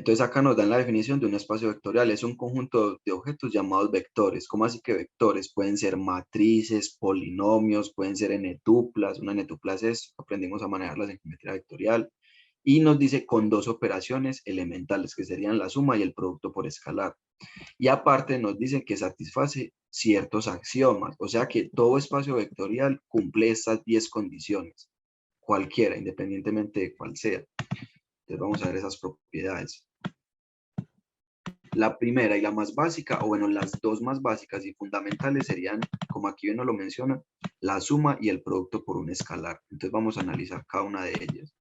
Entonces acá nos dan la definición de un espacio vectorial. Es un conjunto de objetos llamados vectores. ¿Cómo así que vectores? Pueden ser matrices, polinomios, pueden ser n-tuplas. Una n-tupla es esto, aprendimos a manejarlas en geometría vectorial. Y nos dice con dos operaciones elementales, que serían la suma y el producto por escalar. Y aparte nos dice que satisface ciertos axiomas. O sea que todo espacio vectorial cumple estas 10 condiciones. Cualquiera, independientemente de cuál sea. Entonces vamos a ver esas propiedades. La primera y la más básica, o bueno, las dos más básicas y fundamentales serían, como aquí uno lo menciona, la suma y el producto por un escalar. Entonces vamos a analizar cada una de ellas.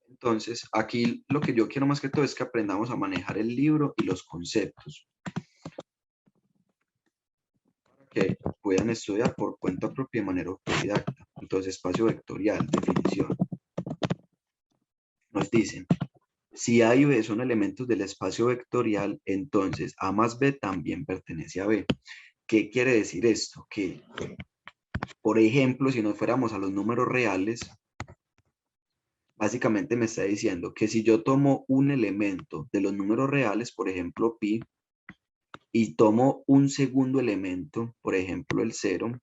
Entonces, aquí lo que yo quiero más que todo es que aprendamos a manejar el libro y los conceptos. Que puedan estudiar por cuenta propia de manera autodidacta. Entonces, espacio vectorial, definición. Nos dicen, si A y B son elementos del espacio vectorial, entonces A más B también pertenece a B. ¿Qué quiere decir esto? Que, por ejemplo, si nos fuéramos a los números reales, básicamente me está diciendo que si yo tomo un elemento de los números reales, por ejemplo, pi, y tomo un segundo elemento, por ejemplo, el 0,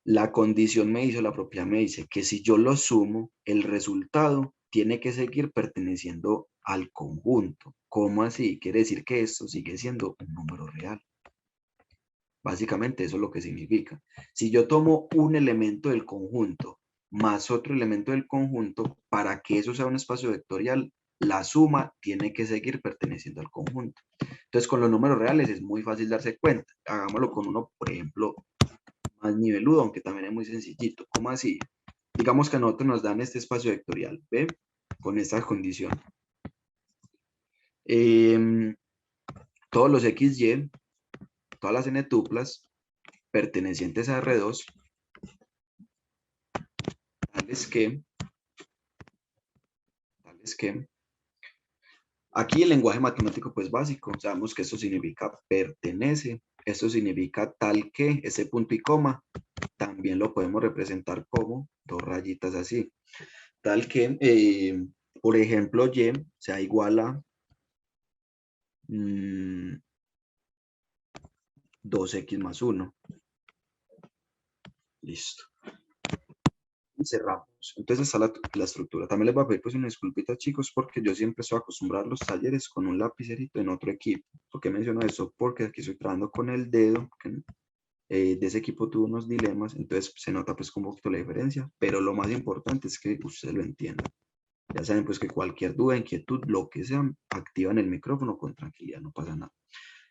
la condición me dice, la propiedad me dice que si yo lo sumo, el resultado tiene que seguir perteneciendo al conjunto. ¿Cómo así? Quiere decir que esto sigue siendo un número real. Básicamente eso es lo que significa. Si yo tomo un elemento del conjunto más otro elemento del conjunto, para que eso sea un espacio vectorial, la suma tiene que seguir perteneciendo al conjunto. Entonces, con los números reales es muy fácil darse cuenta. Hagámoslo con uno, por ejemplo, más niveludo, aunque también es muy sencillito. ¿Cómo así? Digamos que a nosotros nos dan este espacio vectorial, ¿ve? Con esta condición. Todos los XY, todas las n-tuplas pertenecientes a R2, tales que, aquí el lenguaje matemático pues básico, sabemos que esto significa pertenece, esto significa tal que, ese punto y coma, también lo podemos representar como dos rayitas así, tal que, por ejemplo, y sea igual a 2x más 1. Listo. Y cerramos. Entonces está la estructura. También les voy a pedir pues una disculpita, chicos, porque yo siempre estoy acostumbrado a los talleres con un lapicerito en otro equipo. ¿Por qué menciono eso? Porque aquí estoy trabajando con el dedo, que, de ese equipo tuvo unos dilemas, entonces se nota pues un poquito la diferencia, pero lo más importante es que ustedes lo entiendan. Ya saben pues que cualquier duda, inquietud, lo que sea, activan el micrófono con tranquilidad, no pasa nada.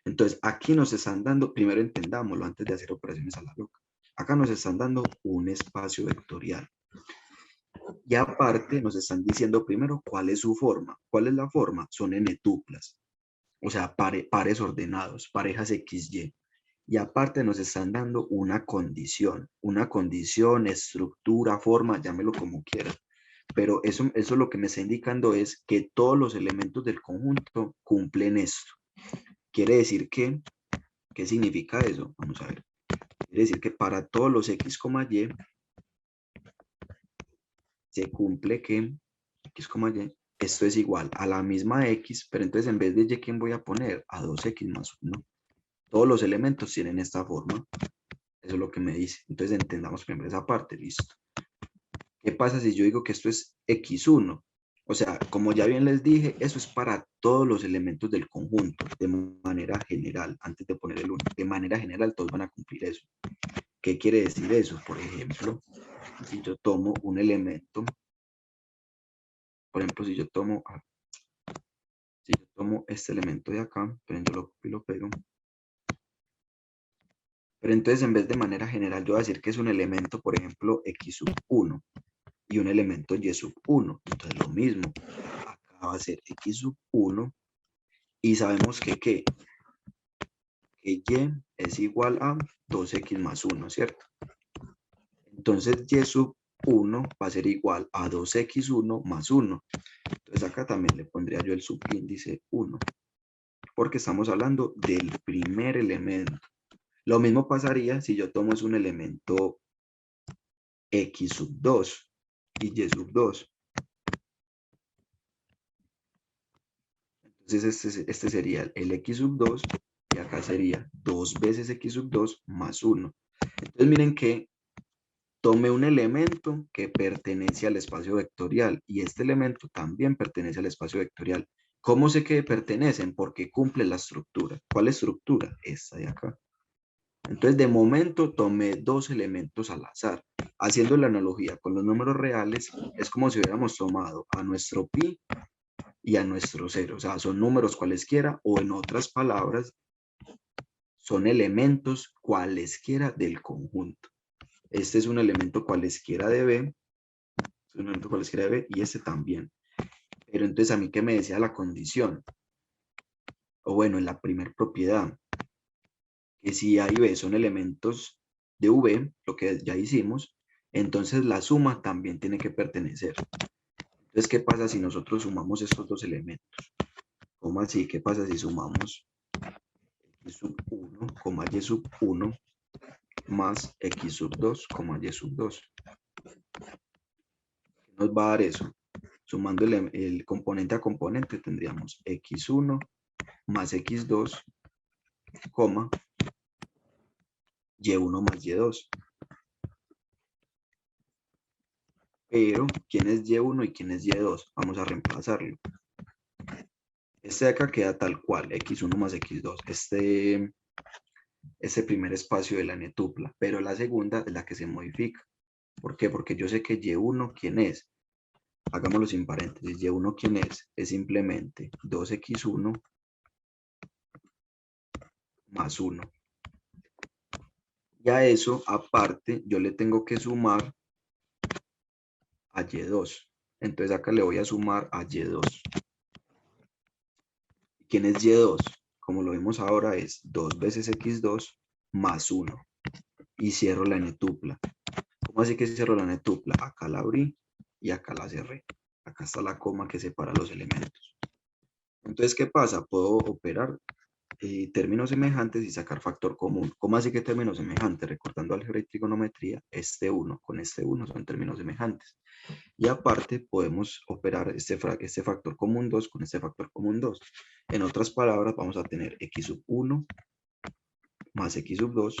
Entonces aquí nos están dando, primero entendámoslo antes de hacer operaciones a la loca. Acá nos están dando un espacio vectorial. Y aparte nos están diciendo primero cuál es su forma. ¿Cuál es la forma? Son n-tuplas. O sea, pares ordenados, parejas XY. Y aparte nos están dando una condición, estructura, forma, llámelo como quiera. Pero eso lo que me está indicando es que todos los elementos del conjunto cumplen esto. Quiere decir que, ¿qué significa eso? Vamos a ver. Quiere decir que para todos los x, y se cumple que x, y, esto es igual a la misma x, pero entonces en vez de y, ¿quién voy a poner? A 2x más 1. Todos los elementos tienen esta forma. Eso es lo que me dice. Entonces entendamos primero esa parte, listo. ¿Qué pasa si yo digo que esto es x1? O sea, como ya bien les dije, eso es para todos los elementos del conjunto, de manera general, antes de poner el 1. De manera general, todos van a cumplir eso. ¿Qué quiere decir eso? Por ejemplo, si yo tomo un elemento, por ejemplo, si yo tomo este elemento de acá, pero yo lo copio y lo pego. Pero entonces, en vez de manera general, yo voy a decir que es un elemento, por ejemplo, x sub 1 y un elemento y sub 1. Entonces, lo mismo. Acá va a ser x sub 1 y sabemos que y es igual a 2x más 1, ¿cierto? Entonces, y sub 1 va a ser igual a 2x1 más 1. Entonces, acá también le pondría yo el subíndice 1, porque estamos hablando del primer elemento. Lo mismo pasaría si yo tomo un elemento x sub 2. y y sub 2. Entonces este sería el x sub 2 y acá sería 2 veces x sub 2 más 1. Entonces miren que tomé un elemento que pertenece al espacio vectorial y este elemento también pertenece al espacio vectorial. ¿Cómo sé que pertenecen? Porque cumple la estructura. ¿Cuál estructura? Esta de acá. Entonces, de momento tomé dos elementos al azar. Haciendo la analogía con los números reales, es como si hubiéramos tomado a nuestro pi y a nuestro cero. O sea, son números cualesquiera o en otras palabras, son elementos cualesquiera del conjunto. Este es un elemento cualesquiera de B, es un elemento cualesquiera de B y este también. Pero entonces, ¿a mí qué me decía la condición? O bueno, en la primera propiedad, que si A y B son elementos de V, lo que ya hicimos, entonces la suma también tiene que pertenecer. Entonces, ¿qué pasa si nosotros sumamos estos dos elementos? ¿Cómo así? ¿Qué pasa si sumamos x sub 1, y sub 1 más x sub 2, y sub 2? ¿Qué nos va a dar eso? Sumando el componente a componente tendríamos x1 más x2, y1 más y2. Pero, ¿quién es y1 y quién es y2? Vamos a reemplazarlo. Este de acá queda tal cual, x1 más x2. Este primer espacio de la n-tupla, pero la segunda es la que se modifica. ¿Por qué? Porque yo sé que y1, ¿quién es? Hagámoslo sin paréntesis. Y1, ¿quién es? Es simplemente 2x1 más 1. Y a eso, aparte, yo le tengo que sumar a y2. Entonces acá le voy a sumar a y2. ¿Quién es y2? Como lo vemos ahora es 2 veces x2 más 1. Y cierro la n-tupla. ¿Cómo así que cierro la n-tupla? Acá la abrí y acá la cerré. Acá está la coma que separa los elementos. Entonces, ¿qué pasa? Puedo operar términos semejantes y sacar factor común. ¿Cómo así que términos semejantes? Recordando álgebra y trigonometría, este 1 con este 1 son términos semejantes. Y aparte podemos operar este factor común 2 con este factor común 2. En otras palabras, vamos a tener x sub 1 más x sub 2,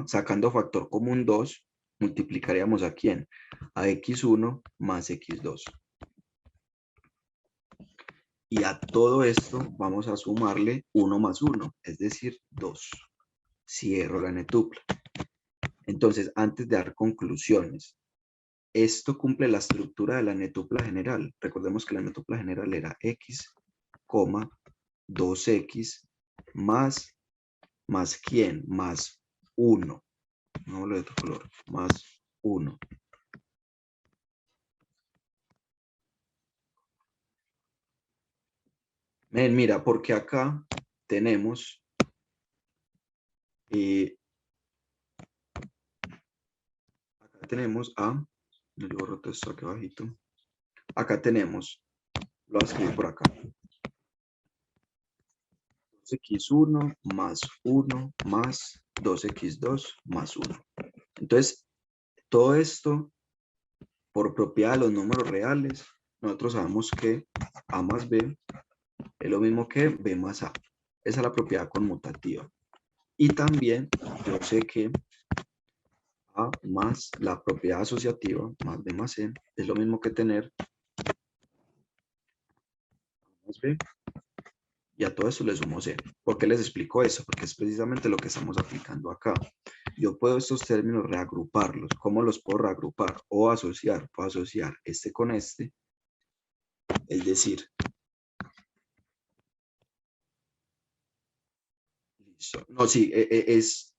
sacando factor común 2, multiplicaríamos a quién? A x1 más x2. Y a todo esto vamos a sumarle 1 más 1, es decir, 2. Cierro la n-tupla. Entonces, antes de dar conclusiones, esto cumple la estructura de la n-tupla general. Recordemos que la n-tupla general era x, 2x más ¿quién? Más 1. No lo de otro color. Más 1. Mira, porque acá tenemos a, yo borro todo esto aquí abajito. Acá tenemos, lo voy a escribir por acá. 2x1 más 1 más 2x2 más 1. Entonces, todo esto, por propiedad de los números reales, nosotros sabemos que a más b es lo mismo que b más a. Esa es la propiedad conmutativa. Y también yo sé que a más la propiedad asociativa, más b más c, es lo mismo que tener a más b. Y a todo eso le sumo c. ¿Por qué les explico eso? Porque es precisamente lo que estamos aplicando acá. Yo puedo estos términos reagruparlos. ¿Cómo los puedo reagrupar? O asociar. Puedo asociar este con este. Es decir, listo. No, sí, es...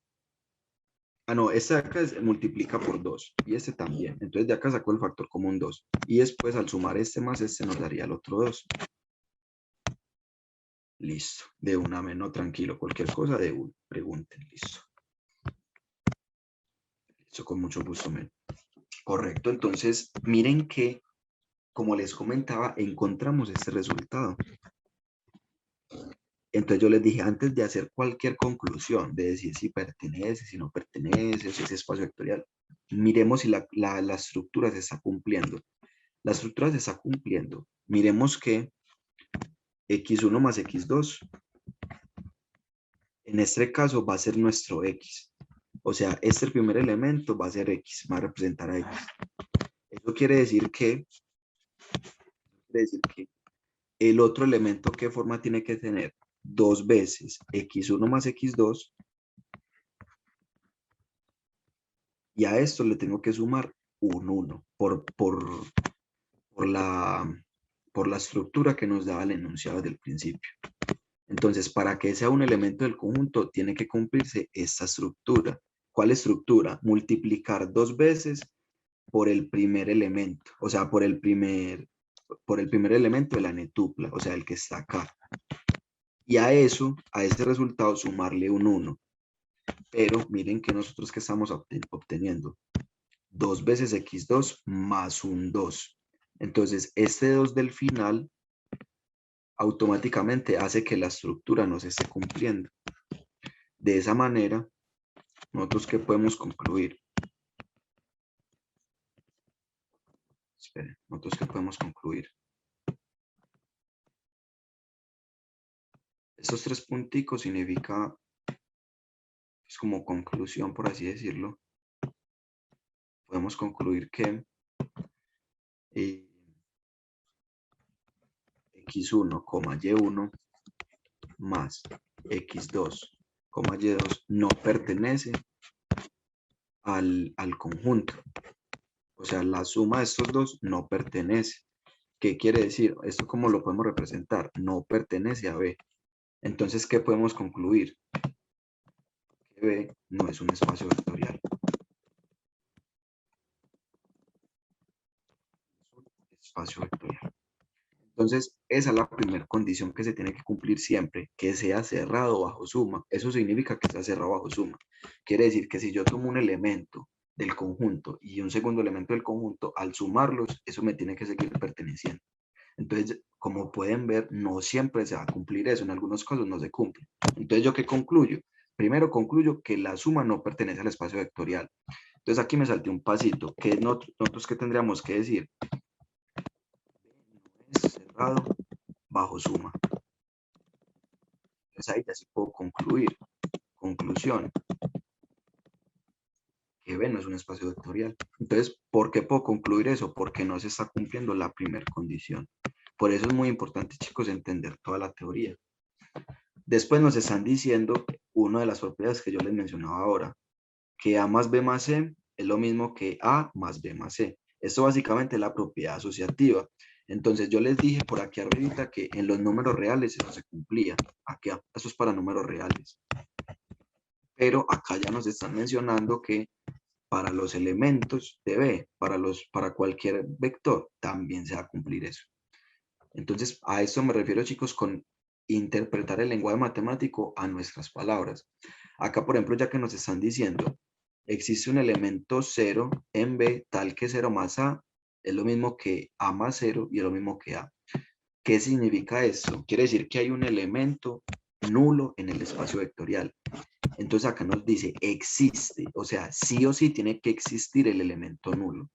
Ah, no, este de acá multiplica por 2 y este también. Entonces de acá saco el factor común 2. Y después al sumar este más este nos daría el otro 2. Listo. De una menos, tranquilo. Cualquier cosa de uno. Pregunten. Listo. Listo, con mucho gusto, men. Correcto. Entonces, miren que, como les comentaba, encontramos este resultado. Entonces yo les dije, antes de hacer cualquier conclusión, de decir si pertenece, si no pertenece, si es espacio vectorial, miremos si la estructura se está cumpliendo. La estructura se está cumpliendo. Miremos que x1 más x2, en este caso va a ser nuestro x. O sea, este primer elemento va a ser x, va a representar a x. Eso quiere decir que el otro elemento, ¿qué forma tiene que tener? 2 veces x1 más x2. Y a esto le tengo que sumar un 1 por la estructura que nos daba el enunciado del principio. Entonces, para que sea un elemento del conjunto, tiene que cumplirse esta estructura. ¿Cuál estructura? Multiplicar 2 veces por el primer elemento, o sea, por el primer elemento de la netupla, o sea, el que está acá. Y a eso, a ese resultado, sumarle un 1. Pero miren que nosotros que estamos obteniendo 2 veces x2 más un 2. Entonces, este 2 del final automáticamente hace que la estructura no se esté cumpliendo. De esa manera, nosotros ¿qué podemos concluir? Esperen, nosotros ¿qué podemos concluir? Estos 3 punticos significa, es como conclusión, por así decirlo. Podemos concluir que x1, y1 más x2, y2 no pertenece al conjunto. O sea, la suma de estos dos no pertenece. ¿Qué quiere decir? ¿Esto cómo lo podemos representar? No pertenece a B. Entonces, ¿qué podemos concluir? Que B no es un espacio vectorial. Es un espacio vectorial. Entonces, esa es la primera condición que se tiene que cumplir siempre, que sea cerrado bajo suma. Eso significa que sea cerrado bajo suma. Quiere decir que si yo tomo un elemento del conjunto y un segundo elemento del conjunto, al sumarlos, eso me tiene que seguir perteneciendo. Entonces, como pueden ver, no siempre se va a cumplir eso, en algunos casos no se cumple. Entonces, ¿yo qué concluyo? Primero concluyo que la suma no pertenece al espacio vectorial. Entonces, aquí me salté un pasito. ¿Qué nosotros qué tendríamos que decir? No es cerrado bajo suma. Entonces, ahí ya sí puedo concluir. Conclusión. Que B no es un espacio vectorial. Entonces, ¿por qué puedo concluir eso? Porque no se está cumpliendo la primera condición. Por eso es muy importante, chicos, entender toda la teoría. Después nos están diciendo una de las propiedades que yo les mencionaba ahora, que A más B más C es lo mismo que A más B más C. Esto básicamente es la propiedad asociativa. Entonces yo les dije por aquí arriba que en los números reales eso se cumplía. Aquí, eso es para números reales. Pero acá ya nos están mencionando que para los elementos de B, para cualquier vector, también se va a cumplir eso. Entonces, a esto me refiero, chicos, con interpretar el lenguaje matemático a nuestras palabras. Acá, por ejemplo, ya que nos están diciendo, existe un elemento 0 en B tal que 0 más A es lo mismo que A más 0 y es lo mismo que A. ¿Qué significa esto? Quiere decir que hay un elemento nulo en el espacio vectorial. Entonces acá nos dice existe, o sea, sí o sí tiene que existir el elemento nulo.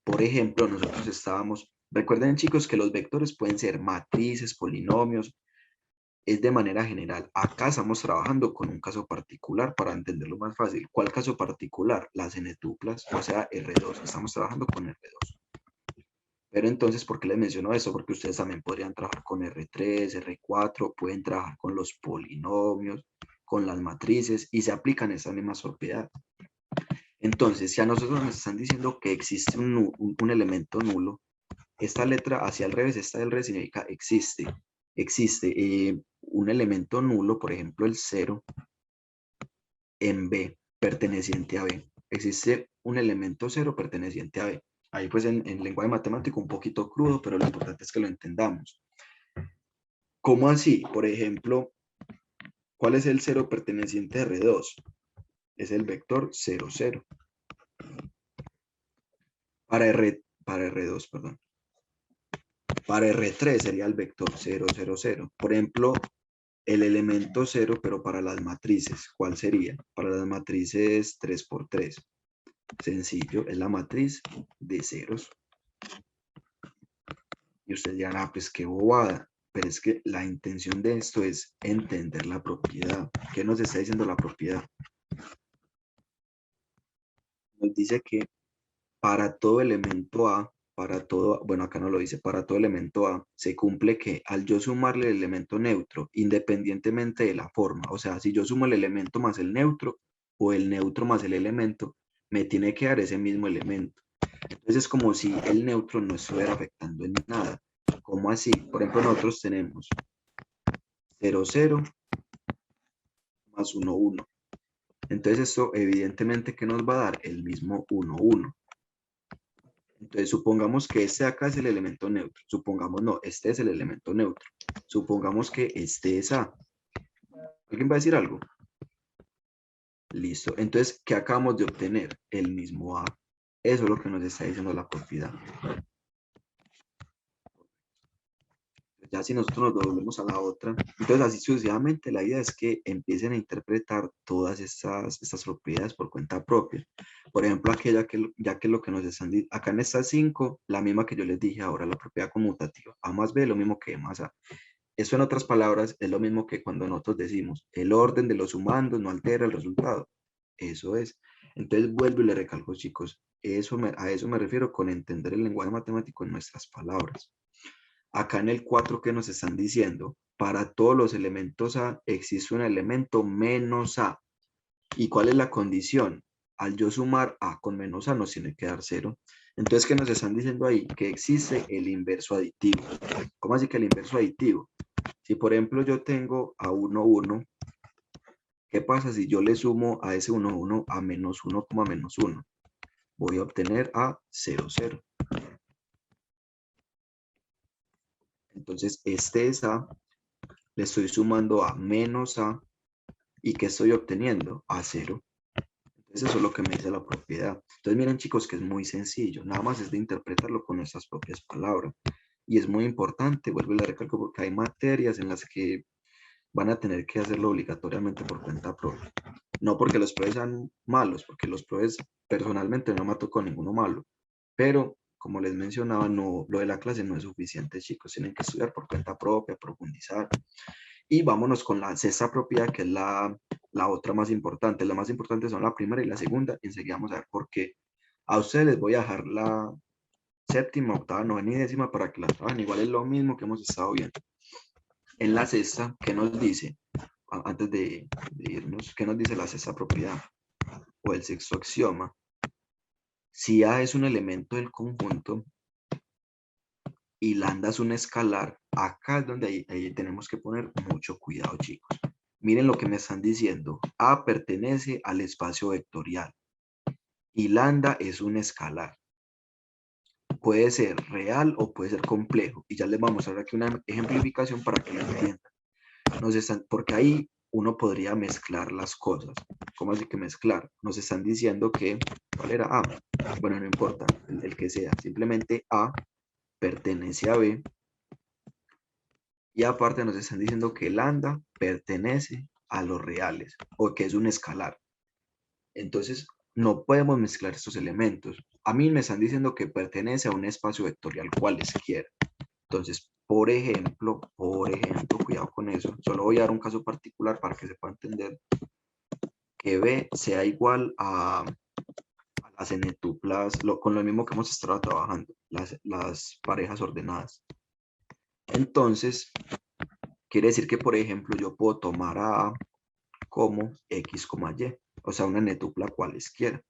Por ejemplo, nosotros estábamos, recuerden chicos que los vectores pueden ser matrices, polinomios, es de manera general. Acá estamos trabajando con un caso particular para entenderlo más fácil. ¿Cuál caso particular? Las n-tuplas, o sea, R2. Estamos trabajando con R2. Pero entonces, ¿por qué les menciono eso? Porque ustedes también podrían trabajar con R3, R4, pueden trabajar con los polinomios, con las matrices y se aplican esas mismas propiedades. Entonces, si a nosotros nos están diciendo que existe un elemento nulo, esta letra hacia el revés, esta del revés significa existe. Existe un elemento nulo, por ejemplo el 0, en B, perteneciente a B. Existe un elemento 0 perteneciente a B. Ahí pues en lenguaje matemático un poquito crudo, pero lo importante es que lo entendamos. ¿Cómo así? Por ejemplo, ¿cuál es el 0 perteneciente a R2? Es el vector 0, 0. Para R2, perdón. Para R3 sería el vector 0, 0, 0. Por ejemplo, el elemento 0, pero para las matrices, ¿cuál sería? Para las matrices 3 por 3. Sencillo, es la matriz de ceros. Y ustedes dirán, ah, pues qué bobada. Pero es que la intención de esto es entender la propiedad. ¿Qué nos está diciendo la propiedad? Nos dice que para todo elemento A, para todo, bueno, acá no lo dice, para todo elemento A, se cumple que al yo sumarle el elemento neutro, independientemente de la forma, o sea, si yo sumo el elemento más el neutro, o el neutro más el elemento, me tiene que dar ese mismo elemento. Entonces es como si el neutro no estuviera afectando en nada. ¿Cómo así? Por ejemplo, nosotros tenemos 0, 0 más 1, 1. Entonces esto evidentemente que nos va a dar el mismo 1, 1. Entonces supongamos que este acá es el elemento neutro. Supongamos no, este es el elemento neutro. Supongamos que este es A. ¿Alguien va a decir algo? Listo. Entonces, ¿qué acabamos de obtener? El mismo A. Eso es lo que nos está diciendo la propiedad. Ya si nosotros nos devolvemos a la otra, entonces así sucesivamente la idea es que empiecen a interpretar todas estas propiedades por cuenta propia. Por ejemplo, aquella que, ya que lo que nos están diciendo, acá en estas 5, la misma que yo les dije ahora, la propiedad conmutativa, A más B, lo mismo que E más A. Eso en otras palabras es lo mismo que cuando nosotros decimos, el orden de los sumandos no altera el resultado. Eso es. Entonces vuelvo y le recalco, chicos, a eso me refiero con entender el lenguaje matemático en nuestras palabras. Acá en el 4, ¿qué nos están diciendo? Para todos los elementos A existe un elemento menos A. ¿Y cuál es la condición? Al yo sumar A con menos A nos tiene que dar 0. Entonces, ¿qué nos están diciendo ahí? Que existe el inverso aditivo. ¿Cómo así que el inverso aditivo? Si por ejemplo yo tengo a 1, 1, ¿qué pasa si yo le sumo a ese 1, 1 a menos 1, menos 1? Voy a obtener a 0, 0. Entonces, este es A, le estoy sumando a menos A, ¿y qué estoy obteniendo? A 0. Entonces, eso es lo que me dice la propiedad. Entonces, miren chicos que es muy sencillo, nada más es de interpretarlo con nuestras propias palabras. Y es muy importante, vuelvo y la recalco, porque hay materias en las que van a tener que hacerlo obligatoriamente por cuenta propia. No porque los profes sean malos, porque los profes personalmente no me ha tocado ninguno malo. Pero, como les mencionaba, no, lo de la clase no es suficiente, chicos. Tienen que estudiar por cuenta propia, profundizar. Y vámonos con la sexta propiedad, que es la otra más importante. Las más importantes son la primera y la segunda. Y enseguida vamos a ver por qué. A ustedes les voy a dejar la séptima, octava, novena y décima para que la trabajen. Igual es lo mismo que hemos estado viendo. En la sexta, ¿qué nos dice? Antes de irnos, ¿qué nos dice la sexta propiedad? O el sexto axioma. Si A es un elemento del conjunto y lambda es un escalar, acá es donde ahí tenemos que poner mucho cuidado, chicos. Miren lo que me están diciendo. A pertenece al espacio vectorial y lambda es un escalar. Puede ser real o puede ser complejo. Y ya les vamos a dar aquí una ejemplificación para que lo entiendan. Porque ahí uno podría mezclar las cosas. ¿Cómo así que mezclar? Nos están diciendo que, ¿cuál era A? Bueno, no importa, el que sea. Simplemente A pertenece a B. Y aparte nos están diciendo que lambda pertenece a los reales o que es un escalar. Entonces, no podemos mezclar estos elementos. A mí me están diciendo que pertenece a un espacio vectorial cualesquiera. Entonces, por ejemplo, cuidado con eso. Solo voy a dar un caso particular para que se pueda entender que B sea igual a las n-tuplas, con lo mismo que hemos estado trabajando, las parejas ordenadas. Entonces, quiere decir que, por ejemplo, yo puedo tomar a A como X, Y, o sea, una n-tupla cualesquiera.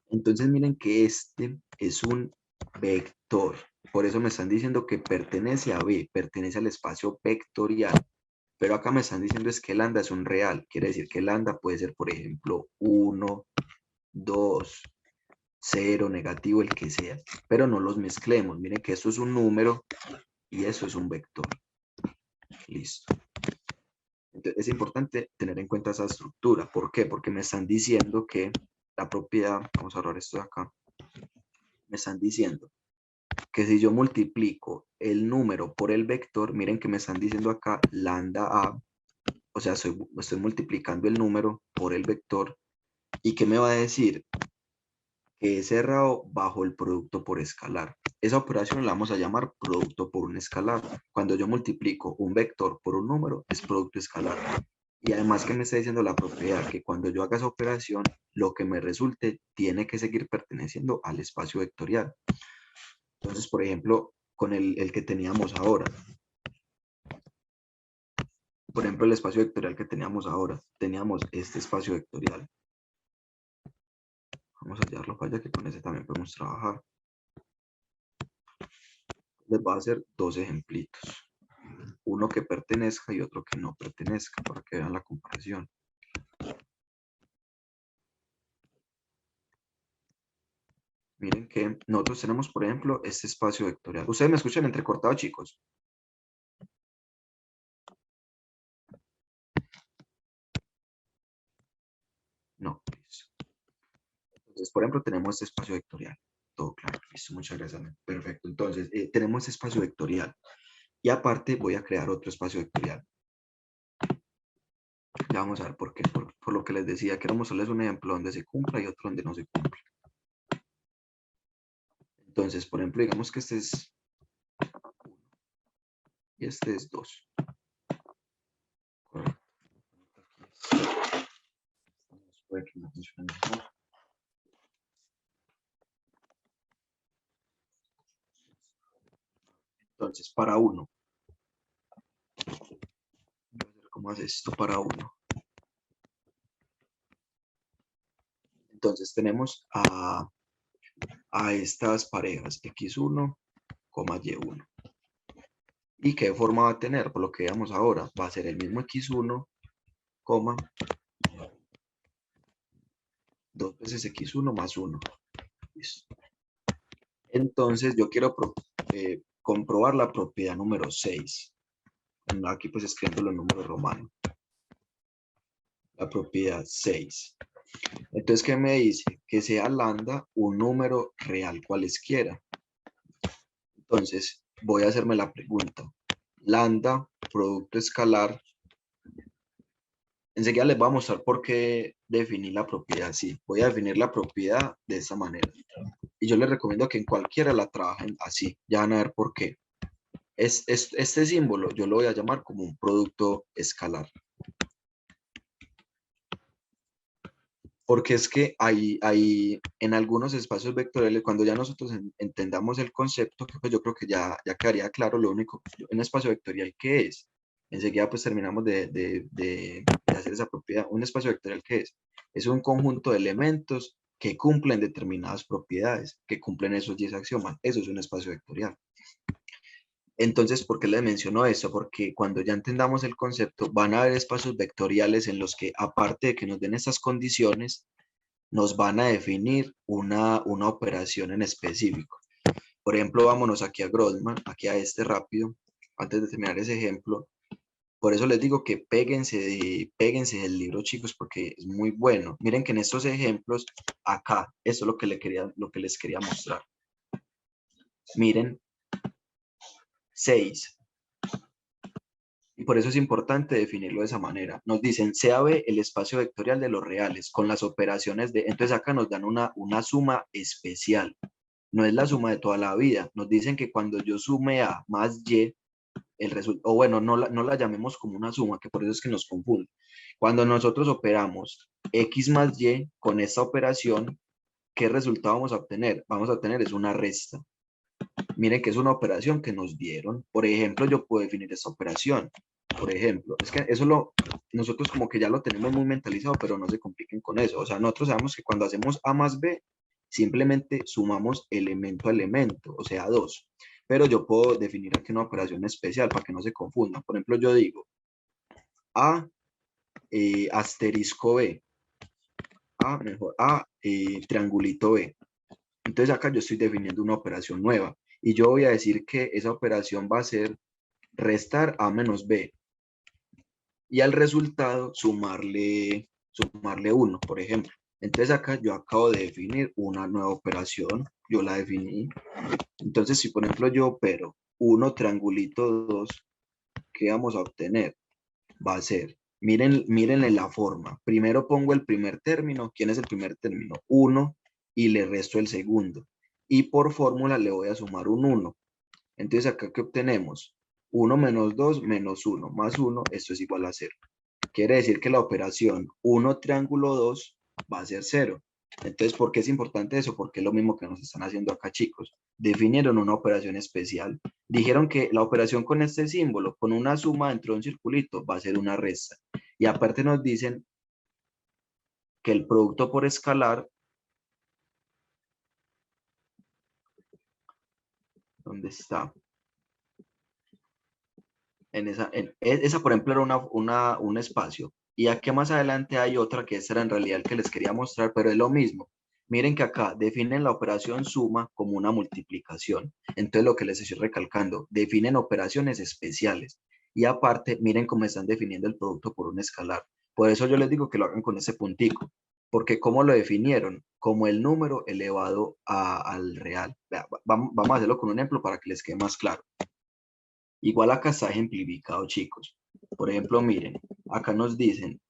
Entonces, miren que este es un vector. Por eso me están diciendo que pertenece a B, pertenece al espacio vectorial. Pero acá me están diciendo es que lambda es un real. Quiere decir que lambda puede ser, por ejemplo, 1, 2, 0, negativo, el que sea. Pero no los mezclemos. Miren que esto es un número y eso es un vector. Listo. Entonces, es importante tener en cuenta esa estructura. ¿Por qué? Porque me están diciendo que la propiedad, vamos a ahorrar esto de acá, me están diciendo que si yo multiplico el número por el vector, miren que me están diciendo acá lambda A, o sea, estoy multiplicando el número por el vector. ¿Y qué me va a decir? que es cerrado bajo el producto por escalar. Esa operación la vamos a llamar producto por un escalar. Cuando yo multiplico un vector por un número, es producto escalar. Y además que me está diciendo la propiedad que cuando yo haga esa operación, lo que me resulte tiene que seguir perteneciendo al espacio vectorial. Entonces, por ejemplo, con el que teníamos ahora. Por ejemplo, el espacio vectorial que teníamos ahora. Teníamos este espacio vectorial. Vamos a llevarlo para allá, que con ese también podemos trabajar. Les voy a hacer dos ejemplitos. Uno que pertenezca y otro que no pertenezca, para que vean la comparación. Miren que nosotros tenemos, por ejemplo, este espacio vectorial. ¿Ustedes me escuchan entrecortado, chicos? No. Entonces, por ejemplo, tenemos este espacio vectorial. Todo claro. Listo, muchas gracias. Perfecto. Entonces, tenemos este espacio vectorial. Y aparte voy a crear otro espacio vectorial. Ya vamos a ver por qué. Por lo que les decía, quiero mostrarles un ejemplo donde se cumpla y otro donde no se cumpla. Entonces, por ejemplo, digamos que este es 1 y este es 2. Correcto. Puede que no funcione mejor. Entonces, para 1. ¿Cómo hace esto para 1? Entonces, tenemos a estas parejas x1, y1. ¿Y qué forma va a tener? Por lo que veamos ahora, va a ser el mismo x1, 2 veces x1 más 1. Listo. Entonces, yo quiero comprobar la propiedad número 6. Aquí pues escribiendo los números romanos. La propiedad 6. Entonces, ¿qué me dice? Que sea lambda un número real cualesquiera. Entonces, voy a hacerme la pregunta. Lambda, producto escalar. Enseguida les voy a mostrar por qué definir la propiedad así. Voy a definir la propiedad de esta manera. Y yo les recomiendo que en cualquiera la trabajen así. Ya van a ver por qué. Este símbolo yo lo voy a llamar como un producto escalar. Porque es que hay en algunos espacios vectoriales, cuando ya nosotros entendamos el concepto, pues yo creo que ya quedaría claro lo único, un espacio vectorial ¿qué es? Enseguida pues terminamos de hacer esa propiedad. Un espacio vectorial ¿qué es? Es un conjunto de elementos que cumplen determinadas propiedades, que cumplen esos 10 axiomas. Eso es un espacio vectorial. Entonces, ¿por qué les menciono esto? Porque cuando ya entendamos el concepto, van a haber espacios vectoriales en los que, aparte de que nos den estas condiciones, nos van a definir una operación en específico. Por ejemplo, vámonos aquí a Grossman, aquí a este rápido, antes de terminar ese ejemplo. Por eso les digo que péguense del libro, chicos, porque es muy bueno. Miren que en estos ejemplos, acá, esto es lo que les quería mostrar. Miren, 6. Y por eso es importante definirlo de esa manera. Nos dicen, sea B el espacio vectorial de los reales, con las operaciones de... Entonces acá nos dan una suma especial. No es la suma de toda la vida. Nos dicen que cuando yo sume A más Y, el resultado, o bueno, no la llamemos como una suma, que por eso es que nos confunde. Cuando nosotros operamos X más Y con esta operación, ¿qué resultado vamos a obtener? Vamos a obtener es una resta. Miren que es una operación que nos dieron. Por ejemplo, yo puedo definir esta operación. Por ejemplo, es que eso nosotros como que ya lo tenemos muy mentalizado, pero no se compliquen con eso. O sea, nosotros sabemos que cuando hacemos A más B, simplemente sumamos elemento a elemento, o sea, 2. Pero yo puedo definir aquí una operación especial para que no se confundan. Por ejemplo, yo digo A asterisco B. Triangulito B. Entonces acá yo estoy definiendo una operación nueva. Y yo voy a decir que esa operación va a ser restar A menos B. Y al resultado sumarle 1, por ejemplo. Entonces acá yo acabo de definir una nueva operación. Yo la definí. Entonces si por ejemplo yo opero 1 triangulito 2, ¿qué vamos a obtener? Va a ser, miren en la forma. Primero pongo el primer término. ¿Quién es el primer término? 1 y le resto el segundo. Y por fórmula le voy a sumar un 1. Entonces acá, ¿qué obtenemos? 1 menos 2 menos 1 más 1, esto es igual a 0. Quiere decir que la operación 1 triángulo 2 va a ser 0. Entonces, ¿por qué es importante eso? Porque es lo mismo que nos están haciendo acá, chicos. Definieron una operación especial. Dijeron que la operación con este símbolo, con una suma dentro de un circulito, va a ser una resta. Y aparte nos dicen que el producto por escalar, ¿dónde está? Esa, por ejemplo, era un espacio. Y aquí más adelante hay otra que esta era en realidad el que les quería mostrar, pero es lo mismo. Miren que acá definen la operación suma como una multiplicación. Entonces lo que les estoy recalcando, definen operaciones especiales. Y aparte, miren cómo están definiendo el producto por un escalar. Por eso yo les digo que lo hagan con ese puntico. Porque ¿cómo lo definieron? Como el número elevado al real. Vamos a hacerlo con un ejemplo para que les quede más claro. Igual acá está ejemplificado, chicos. Por ejemplo, miren, acá nos dicen,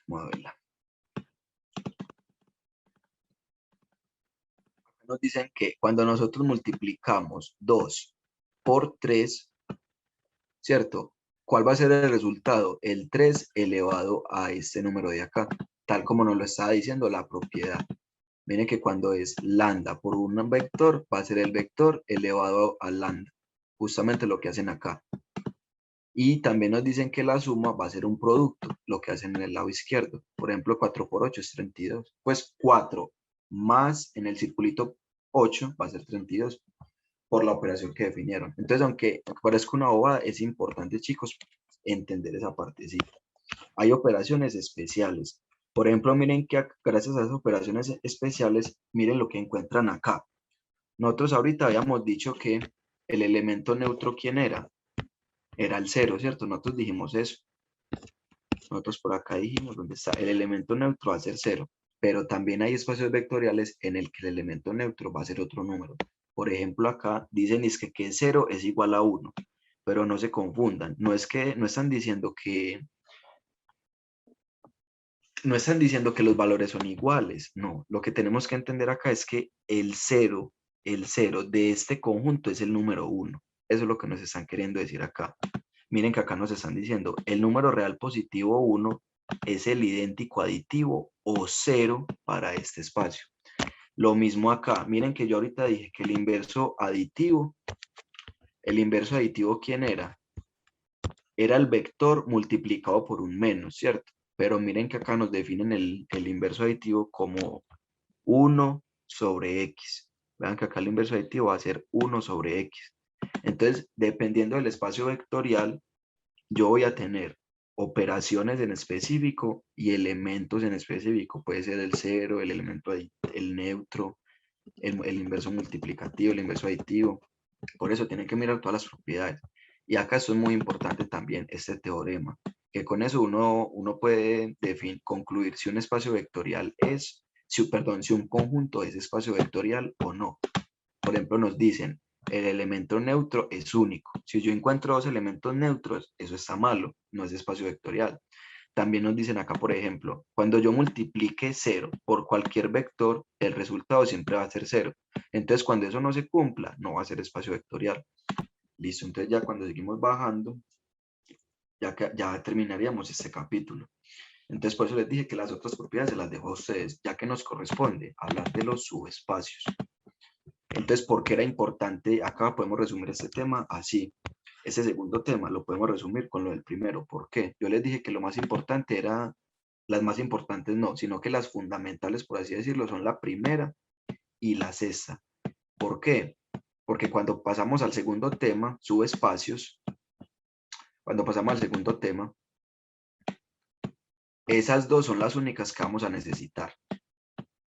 vamos a verla. Acá nos dicen que cuando nosotros multiplicamos 2 por 3, ¿cierto? ¿Cuál va a ser el resultado? El 3 elevado a este número de acá, tal como nos lo estaba diciendo la propiedad. Miren que cuando es lambda por un vector, va a ser el vector elevado a lambda. Justamente lo que hacen acá. Y también nos dicen que la suma va a ser un producto, lo que hacen en el lado izquierdo. Por ejemplo, 4 por 8 es 32. Pues 4 más en el circulito 8 va a ser 32 por la operación que definieron. Entonces, aunque parezca una bobada, es importante, chicos, entender esa partecita. Hay operaciones especiales. Por ejemplo, miren que gracias a esas operaciones especiales, miren lo que encuentran acá. Nosotros ahorita habíamos dicho que el elemento neutro, ¿quién era? Era el 0, ¿cierto? Nosotros dijimos eso. Nosotros por acá dijimos dónde está. El elemento neutro va a ser 0, pero también hay espacios vectoriales en el que el elemento neutro va a ser otro número. Por ejemplo, acá dicen es que 0 es igual a 1, pero no se confundan. No están diciendo que los valores son iguales. No, lo que tenemos que entender acá es que el 0 de este conjunto es el número 1. Eso es lo que nos están queriendo decir acá. Miren que acá nos están diciendo, el número real positivo 1 es el idéntico aditivo o 0 para este espacio. Lo mismo acá, miren que yo ahorita dije que el inverso aditivo, ¿quién era? Era el vector multiplicado por un menos, ¿cierto? Pero miren que acá nos definen el inverso aditivo como 1 sobre x. Vean que acá el inverso aditivo va a ser 1 sobre x. Entonces, dependiendo del espacio vectorial, yo voy a tener operaciones en específico y elementos en específico. Puede ser el 0, el elemento, el neutro, el inverso multiplicativo, el inverso aditivo. Por eso tienen que mirar todas las propiedades. Y acá esto es muy importante también, este teorema, que con eso uno puede concluir si un espacio vectorial es, si un conjunto es espacio vectorial o no. Por ejemplo, nos dicen, el elemento neutro es único. Si yo encuentro dos elementos neutros, eso está malo, no es espacio vectorial. También nos dicen acá, por ejemplo, cuando yo multiplique 0 por cualquier vector, el resultado siempre va a ser 0. Entonces, cuando eso no se cumpla, no va a ser espacio vectorial. Listo, entonces ya cuando seguimos bajando, ya terminaríamos este capítulo. Entonces, por eso les dije que las otras propiedades se las dejo a ustedes, ya que nos corresponde hablar de los subespacios. Entonces, ¿por qué era importante? Acá podemos resumir este tema así. Ese segundo tema lo podemos resumir con lo del primero. ¿Por qué? Yo les dije que lo más importante era, las más importantes no, sino que las fundamentales, por así decirlo, son la primera y la sexta. ¿Por qué? Porque cuando pasamos al segundo tema, subespacios, cuando pasamos al segundo tema, esas dos son las únicas que vamos a necesitar.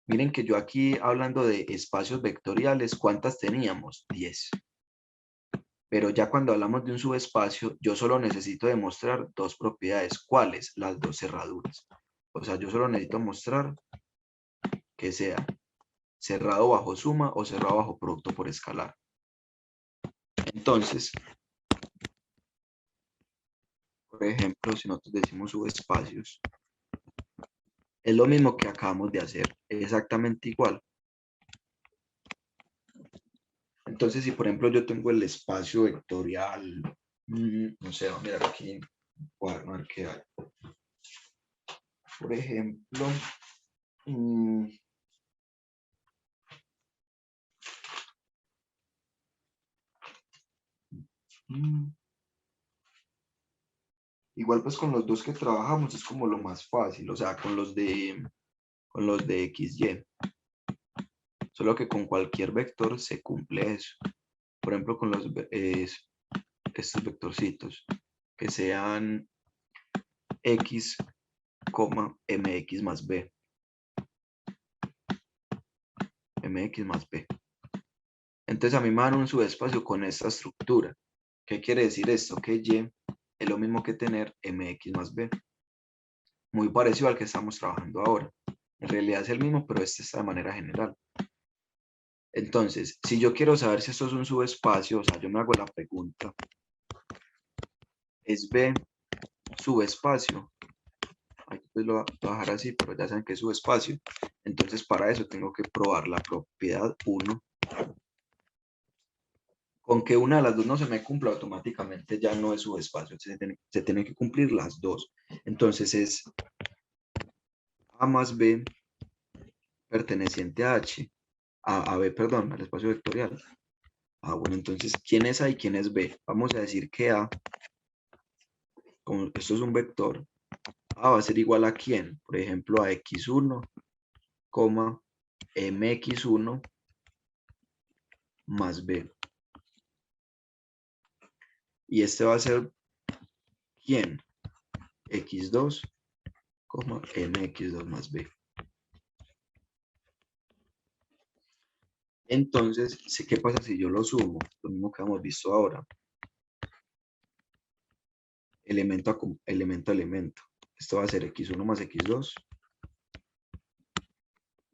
Miren que yo aquí hablando de espacios vectoriales, ¿cuántas teníamos? 10. Pero ya cuando hablamos de un subespacio, yo solo necesito demostrar dos propiedades. ¿Cuáles? Las dos cerraduras. O sea, yo solo necesito mostrar que sea cerrado bajo suma o cerrado bajo producto por escalar. Entonces, por ejemplo, si nosotros decimos subespacios, Es lo mismo que acabamos de hacer, exactamente igual. Entonces, si por ejemplo yo tengo el espacio vectorial, no sé, vamos a mirar aquí, voy a ver qué hay. Por ejemplo, igual pues con los dos que trabajamos es como lo más fácil, o sea, con los de XY. Solo que con cualquier vector se cumple eso. Por ejemplo, con estos vectorcitos, que sean x, mx más b. Mx más b. Entonces a mí me dan un subespacio con esta estructura. ¿Qué quiere decir esto? Que y es lo mismo que tener mx más b. Muy parecido al que estamos trabajando ahora. En realidad es el mismo, pero este está de manera general. Entonces, si yo quiero saber si esto es un subespacio, o sea, yo me hago la pregunta, ¿es B subespacio? Aquí pues lo voy a dejar así, pero ya saben que es subespacio. Entonces, para eso tengo que probar la propiedad 1. Con que una de las dos no se me cumpla, automáticamente ya no es subespacio. Se tienen que cumplir las dos. Entonces es A más B perteneciente a H. A B, perdón, al espacio vectorial. Bueno, entonces, ¿quién es A y quién es B? Vamos a decir que A, como esto es un vector, A va a ser igual a quién, por ejemplo, a x1, mx1 más b. Y este va a ser quién, x2, mx2 más b. Entonces, ¿qué pasa si yo lo sumo? Lo mismo que hemos visto ahora. Elemento a elemento. Esto va a ser x1 más x2.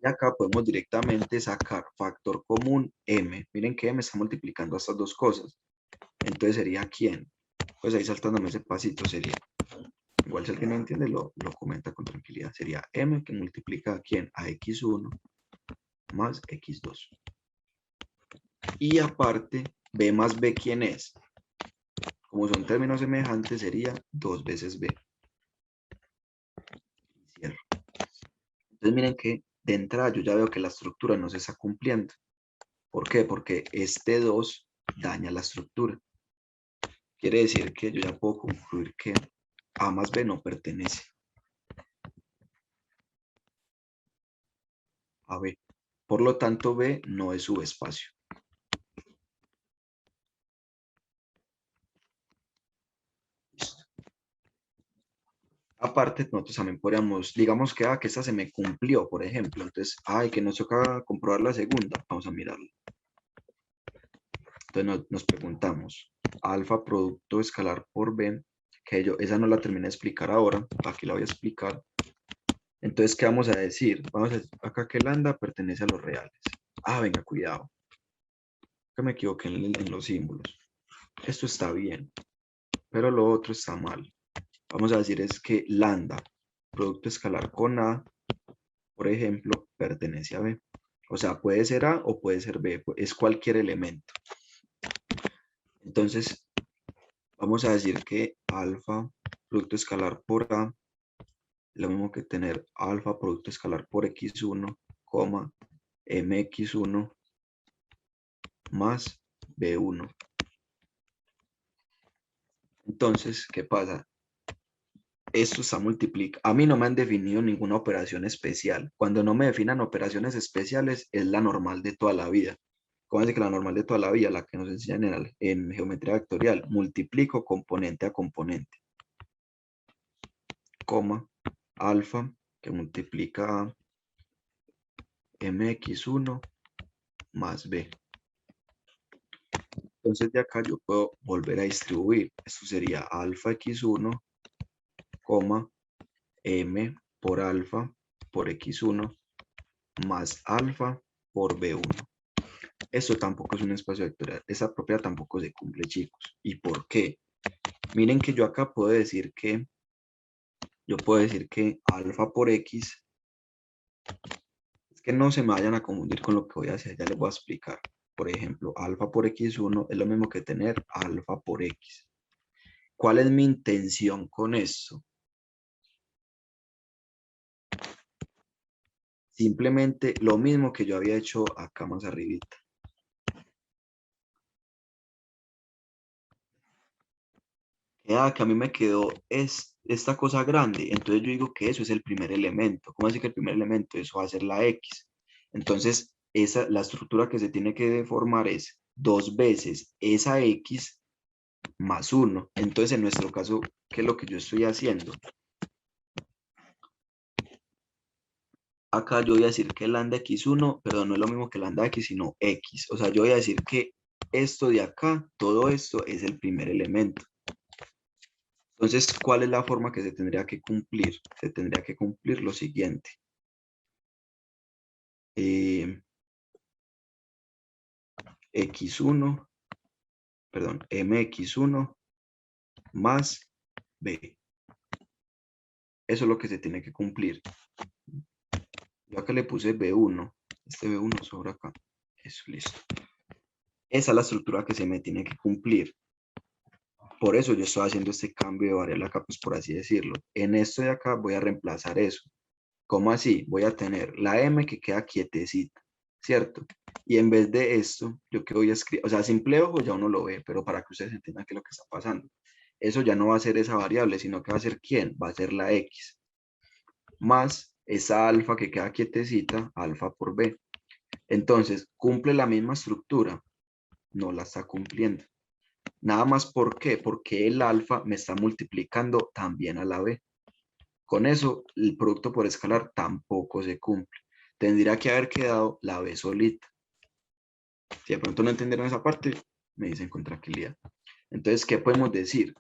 Y acá podemos directamente sacar factor común m. Miren que m está multiplicando estas dos cosas. Entonces sería quién. Pues ahí saltándome ese pasito sería. Igual si alguien no entiende, lo comenta con tranquilidad. Sería m que multiplica a quién. A x1 más x2. Y aparte, b más b, ¿quién es? Como son términos semejantes, sería 2 veces b. Cierro. Entonces miren que de entrada yo ya veo que la estructura no se está cumpliendo. ¿Por qué? Porque este 2 daña la estructura. Quiere decir que yo ya puedo concluir que A más B no pertenece a B. Por lo tanto, B no es subespacio. Listo. Aparte, nosotros también podríamos, digamos que, que esta se me cumplió, por ejemplo. Entonces, que nos toca comprobar la segunda. Vamos a mirarla. Entonces nos preguntamos, alfa producto escalar por B, que esa no la terminé de explicar ahora, aquí la voy a explicar. Entonces, ¿qué vamos a decir? Vamos a decir acá que lambda pertenece a los reales. Venga, cuidado. Que me equivoqué en los símbolos. Esto está bien, pero lo otro está mal. Vamos a decir es que lambda, producto escalar con A, por ejemplo, pertenece a B. O sea, puede ser A o puede ser B, es cualquier elemento. Entonces, vamos a decir que alfa, producto escalar por A, lo mismo que tener alfa, producto escalar por x1, mx1 más b1. Entonces, ¿qué pasa? Esto está multiplicado. A mí no me han definido ninguna operación especial. Cuando no me definan operaciones especiales, es la normal de toda la vida. ¿Cómo es que la normal de toda la vida, la que nos enseñan en geometría vectorial? Multiplico componente a componente. Coma, alfa, que multiplica a mx1 más b. Entonces de acá yo puedo volver a distribuir. Esto sería alfa x1, m por alfa por x1 más alfa por b1. Esto tampoco es un espacio vectorial. Esa propiedad tampoco se cumple, chicos. ¿Y por qué? Miren que yo acá puedo decir que alfa por x Es que no se me vayan a confundir con lo que voy a hacer, ya les voy a explicar. Por ejemplo, alfa por x1 es lo mismo que tener alfa por x. ¿Cuál es mi intención con esto? Simplemente lo mismo que yo había hecho acá más arribita. Que a mí me quedó esta cosa grande, entonces yo digo que eso es el primer elemento. ¿Cómo así que el primer elemento? Eso va a ser la X. Entonces, la estructura que se tiene que formar es 2 veces esa X más 1. Entonces, en nuestro caso, ¿qué es lo que yo estoy haciendo? Acá yo voy a decir que lambda x1, perdón, no es lo mismo que lambda x, sino x. O sea, yo voy a decir que esto de acá, todo esto es el primer elemento. Entonces, ¿cuál es la forma que se tendría que cumplir? Se tendría que cumplir lo siguiente. X1, perdón, mx1 más b. Eso es lo que se tiene que cumplir. Yo acá le puse b1. Este b1 sobra acá. Eso, listo. Esa es la estructura que se me tiene que cumplir. Por eso yo estoy haciendo este cambio de variable acá, pues por así decirlo. En esto de acá voy a reemplazar eso. ¿Cómo así? Voy a tener la m que queda quietecita, ¿cierto? Y en vez de esto, yo que voy a escribir, o sea, simple ojo ya uno lo ve, pero para que ustedes entiendan qué es lo que está pasando. Eso ya no va a ser esa variable, sino que va a ser ¿quién? Va a ser la x. Más esa alfa que queda quietecita, alfa por b. Entonces, ¿cumple la misma estructura? No la está cumpliendo. Nada más, ¿por qué? Porque el alfa me está multiplicando también a la b. Con eso, el producto por escalar tampoco se cumple. Tendría que haber quedado la b solita. Si de pronto no entendieron esa parte, me dicen con tranquilidad. Entonces, ¿qué podemos decir?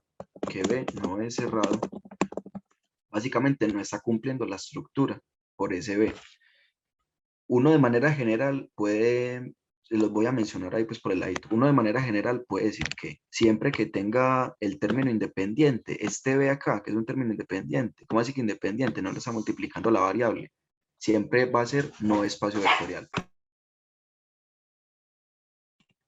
Que b no es cerrado. Básicamente no está cumpliendo la estructura por ese b. Uno de manera general puede, los voy a mencionar ahí pues por el ladito, uno de manera general puede decir que siempre que tenga el término independiente, este b acá, que es un término independiente, ¿cómo así que independiente? No le está multiplicando la variable, siempre va a ser no espacio vectorial.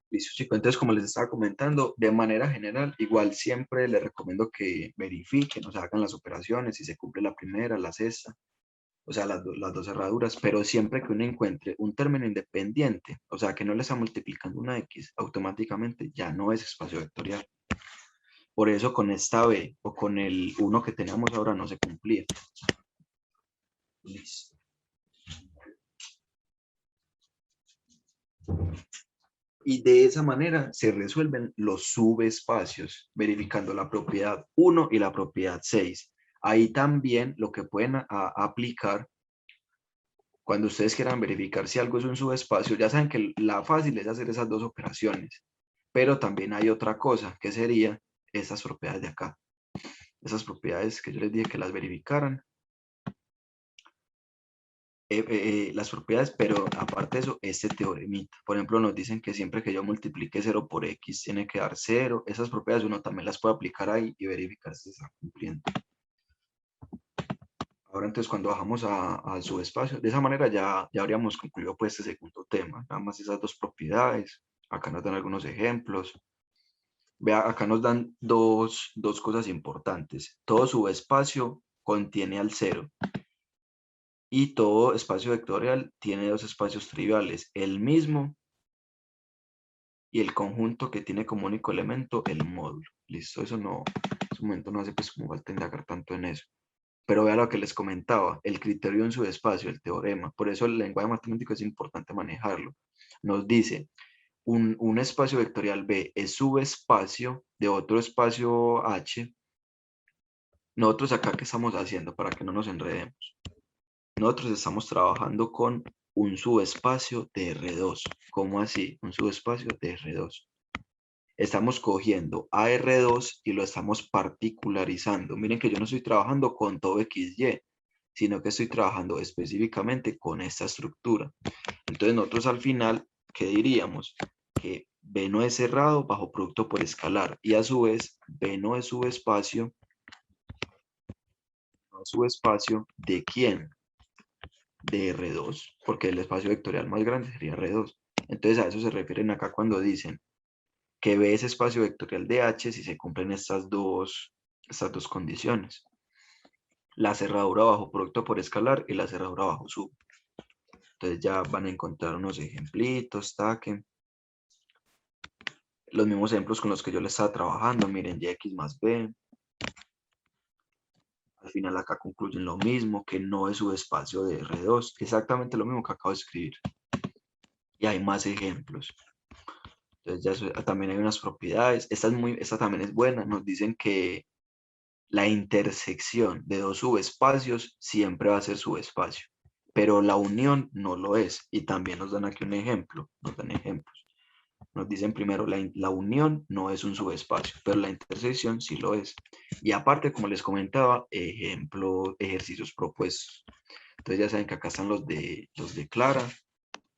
Listo, chicos, entonces como les estaba comentando, de manera general, igual siempre les recomiendo que verifiquen, o sea, hagan las operaciones, si se cumple la primera, la sexta, o sea, las dos cerraduras, pero siempre que uno encuentre un término independiente, o sea, que no le está multiplicando una X, automáticamente ya no es espacio vectorial. Por eso con esta B o con el 1 que tenemos ahora no se cumplía. Listo. Y de esa manera se resuelven los subespacios, verificando la propiedad 1 y la propiedad 6. Ahí también lo que pueden aplicar cuando ustedes quieran verificar si algo es un subespacio, ya saben que la fácil es hacer esas dos operaciones, pero también hay otra cosa, que sería esas propiedades de acá. Esas propiedades que yo les dije que las verificaran. Las propiedades, pero aparte de eso, este teoremita. Por ejemplo, nos dicen que siempre que yo multiplique 0 por x, tiene que dar 0. Esas propiedades uno también las puede aplicar ahí y verificar si se está cumpliendo. Ahora entonces cuando bajamos al subespacio, de esa manera ya habríamos concluido pues este segundo tema, nada más esas dos propiedades. Acá nos dan algunos ejemplos. Vea, acá nos dan dos cosas importantes. Todo subespacio contiene al cero y todo espacio vectorial tiene dos espacios triviales, el mismo y el conjunto que tiene como único elemento el módulo. Listo, eso no, en su momento no hace pues como falta indagar tanto en eso. Pero vea lo que les comentaba, el criterio en su espacio, el teorema. Por eso el lenguaje matemático es importante manejarlo. Nos dice, un espacio vectorial B es subespacio de otro espacio H. Nosotros acá, ¿qué estamos haciendo? Para que no nos enredemos. Nosotros estamos trabajando con un subespacio de R2. ¿Cómo así? Un subespacio de R2. Estamos cogiendo a R2 y lo estamos particularizando. Miren que yo no estoy trabajando con todo XY, sino que estoy trabajando específicamente con esta estructura. Entonces nosotros al final, ¿qué diríamos? Que B no es cerrado bajo producto por escalar y a su vez B no es subespacio ¿de quién? de R2, porque el espacio vectorial más grande sería R2. Entonces a eso se refieren acá cuando dicen que B es espacio vectorial de H si se cumplen estas dos condiciones. La cerradura bajo producto por escalar y la cerradura bajo sub. Entonces ya van a encontrar unos ejemplitos, taquen. Los mismos ejemplos con los que yo les estaba trabajando, miren, YX más B. Al final acá concluyen lo mismo, que no es subespacio de R2, exactamente lo mismo que acabo de escribir. Y hay más ejemplos. Entonces ya también hay unas propiedades. Esta también es buena. Nos dicen que la intersección de dos subespacios siempre va a ser subespacio, pero la unión no lo es. Y también nos dan aquí un ejemplo. Nos dan ejemplos. Nos dicen primero, la unión no es un subespacio, pero la intersección sí lo es. Y aparte, como les comentaba, ejercicios propuestos. Entonces ya saben que acá están los de Clara.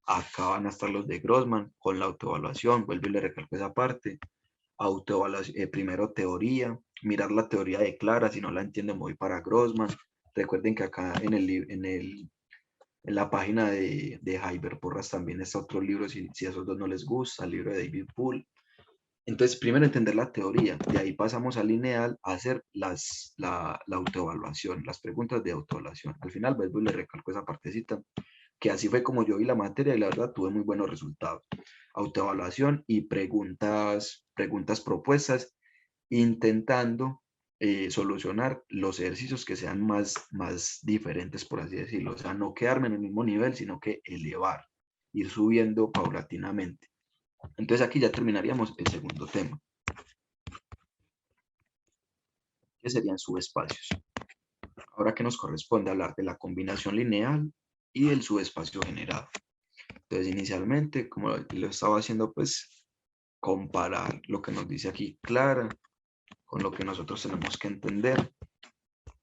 Acá van a estar los de Grossman con la autoevaluación. Vuelvo y le recalco esa parte. Autoevaluación, primero teoría, mirar la teoría de Clara, si no la entienden voy para Grossman. Recuerden que acá en la página de Jaiber Porras también está otro libro, si a esos dos no les gusta, el libro de David Poole. Entonces, primero entender la teoría, de ahí pasamos al lineal a hacer la autoevaluación, las preguntas de autoevaluación. Al final, vuelvo y le recalco esa partecita, que así fue como yo vi la materia y la verdad tuve muy buenos resultados. Autoevaluación y preguntas propuestas, intentando solucionar los ejercicios que sean más diferentes, por así decirlo. O sea, no quedarme en el mismo nivel, sino que elevar, ir subiendo paulatinamente. Entonces aquí ya terminaríamos el segundo tema, que serían subespacios. Ahora que nos corresponde hablar de la combinación lineal y del subespacio generado. Entonces inicialmente, como lo estaba haciendo, pues comparar lo que nos dice aquí Clara con lo que nosotros tenemos que entender.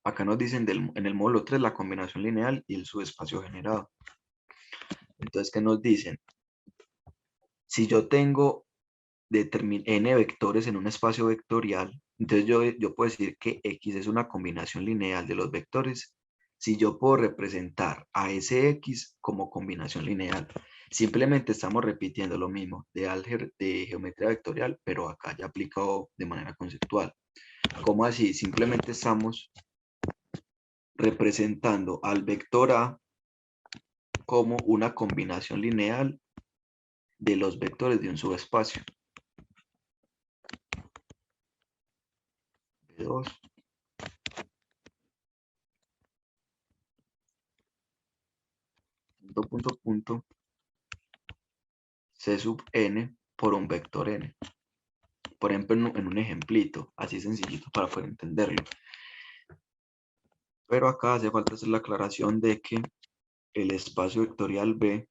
Acá nos dicen en el módulo 3 la combinación lineal y el subespacio generado. Entonces, ¿qué nos dicen? Si yo tengo n vectores en un espacio vectorial, entonces yo puedo decir que X es una combinación lineal de los vectores si yo puedo representar a ese X como combinación lineal. Simplemente estamos repitiendo lo mismo de geometría vectorial, pero acá ya aplicado de manera conceptual. ¿Cómo así? Simplemente estamos representando al vector A como una combinación lineal de los vectores de un subespacio. B2. Punto, C sub n por un vector n. Por ejemplo, en un ejemplito, así sencillito para poder entenderlo. Pero acá hace falta hacer la aclaración de que el espacio vectorial B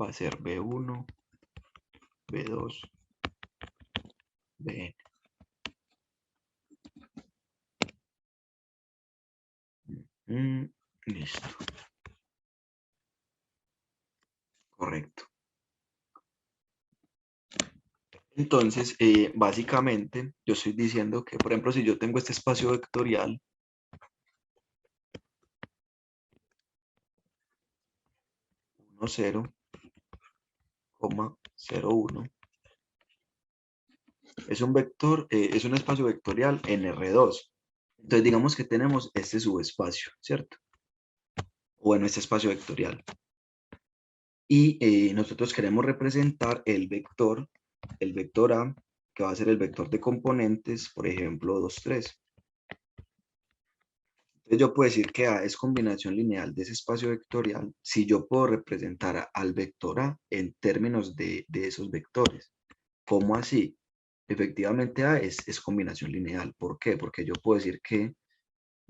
va a ser B1, B2, Bn. Listo. Correcto. Entonces, básicamente, yo estoy diciendo que, por ejemplo, si yo tengo este espacio vectorial, 1, 0, 0,01, es un vector, es un espacio vectorial en R2. Entonces, digamos que tenemos este subespacio, ¿cierto? Bueno, este espacio vectorial. Y nosotros queremos representar el vector A, que va a ser el vector de componentes, por ejemplo, 2, 3. Entonces yo puedo decir que A es combinación lineal de ese espacio vectorial si yo puedo representar al vector A en términos de esos vectores. ¿Cómo así? Efectivamente A es combinación lineal. ¿Por qué? Porque yo puedo decir que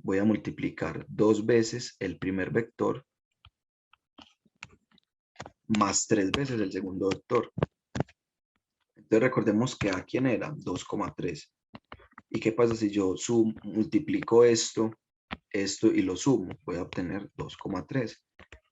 voy a multiplicar 2 veces el primer vector más 3 veces el segundo vector. Entonces recordemos que A, ¿quién era? 2,3. ¿Y qué pasa si yo multiplico esto y lo sumo? Voy a obtener 2,3.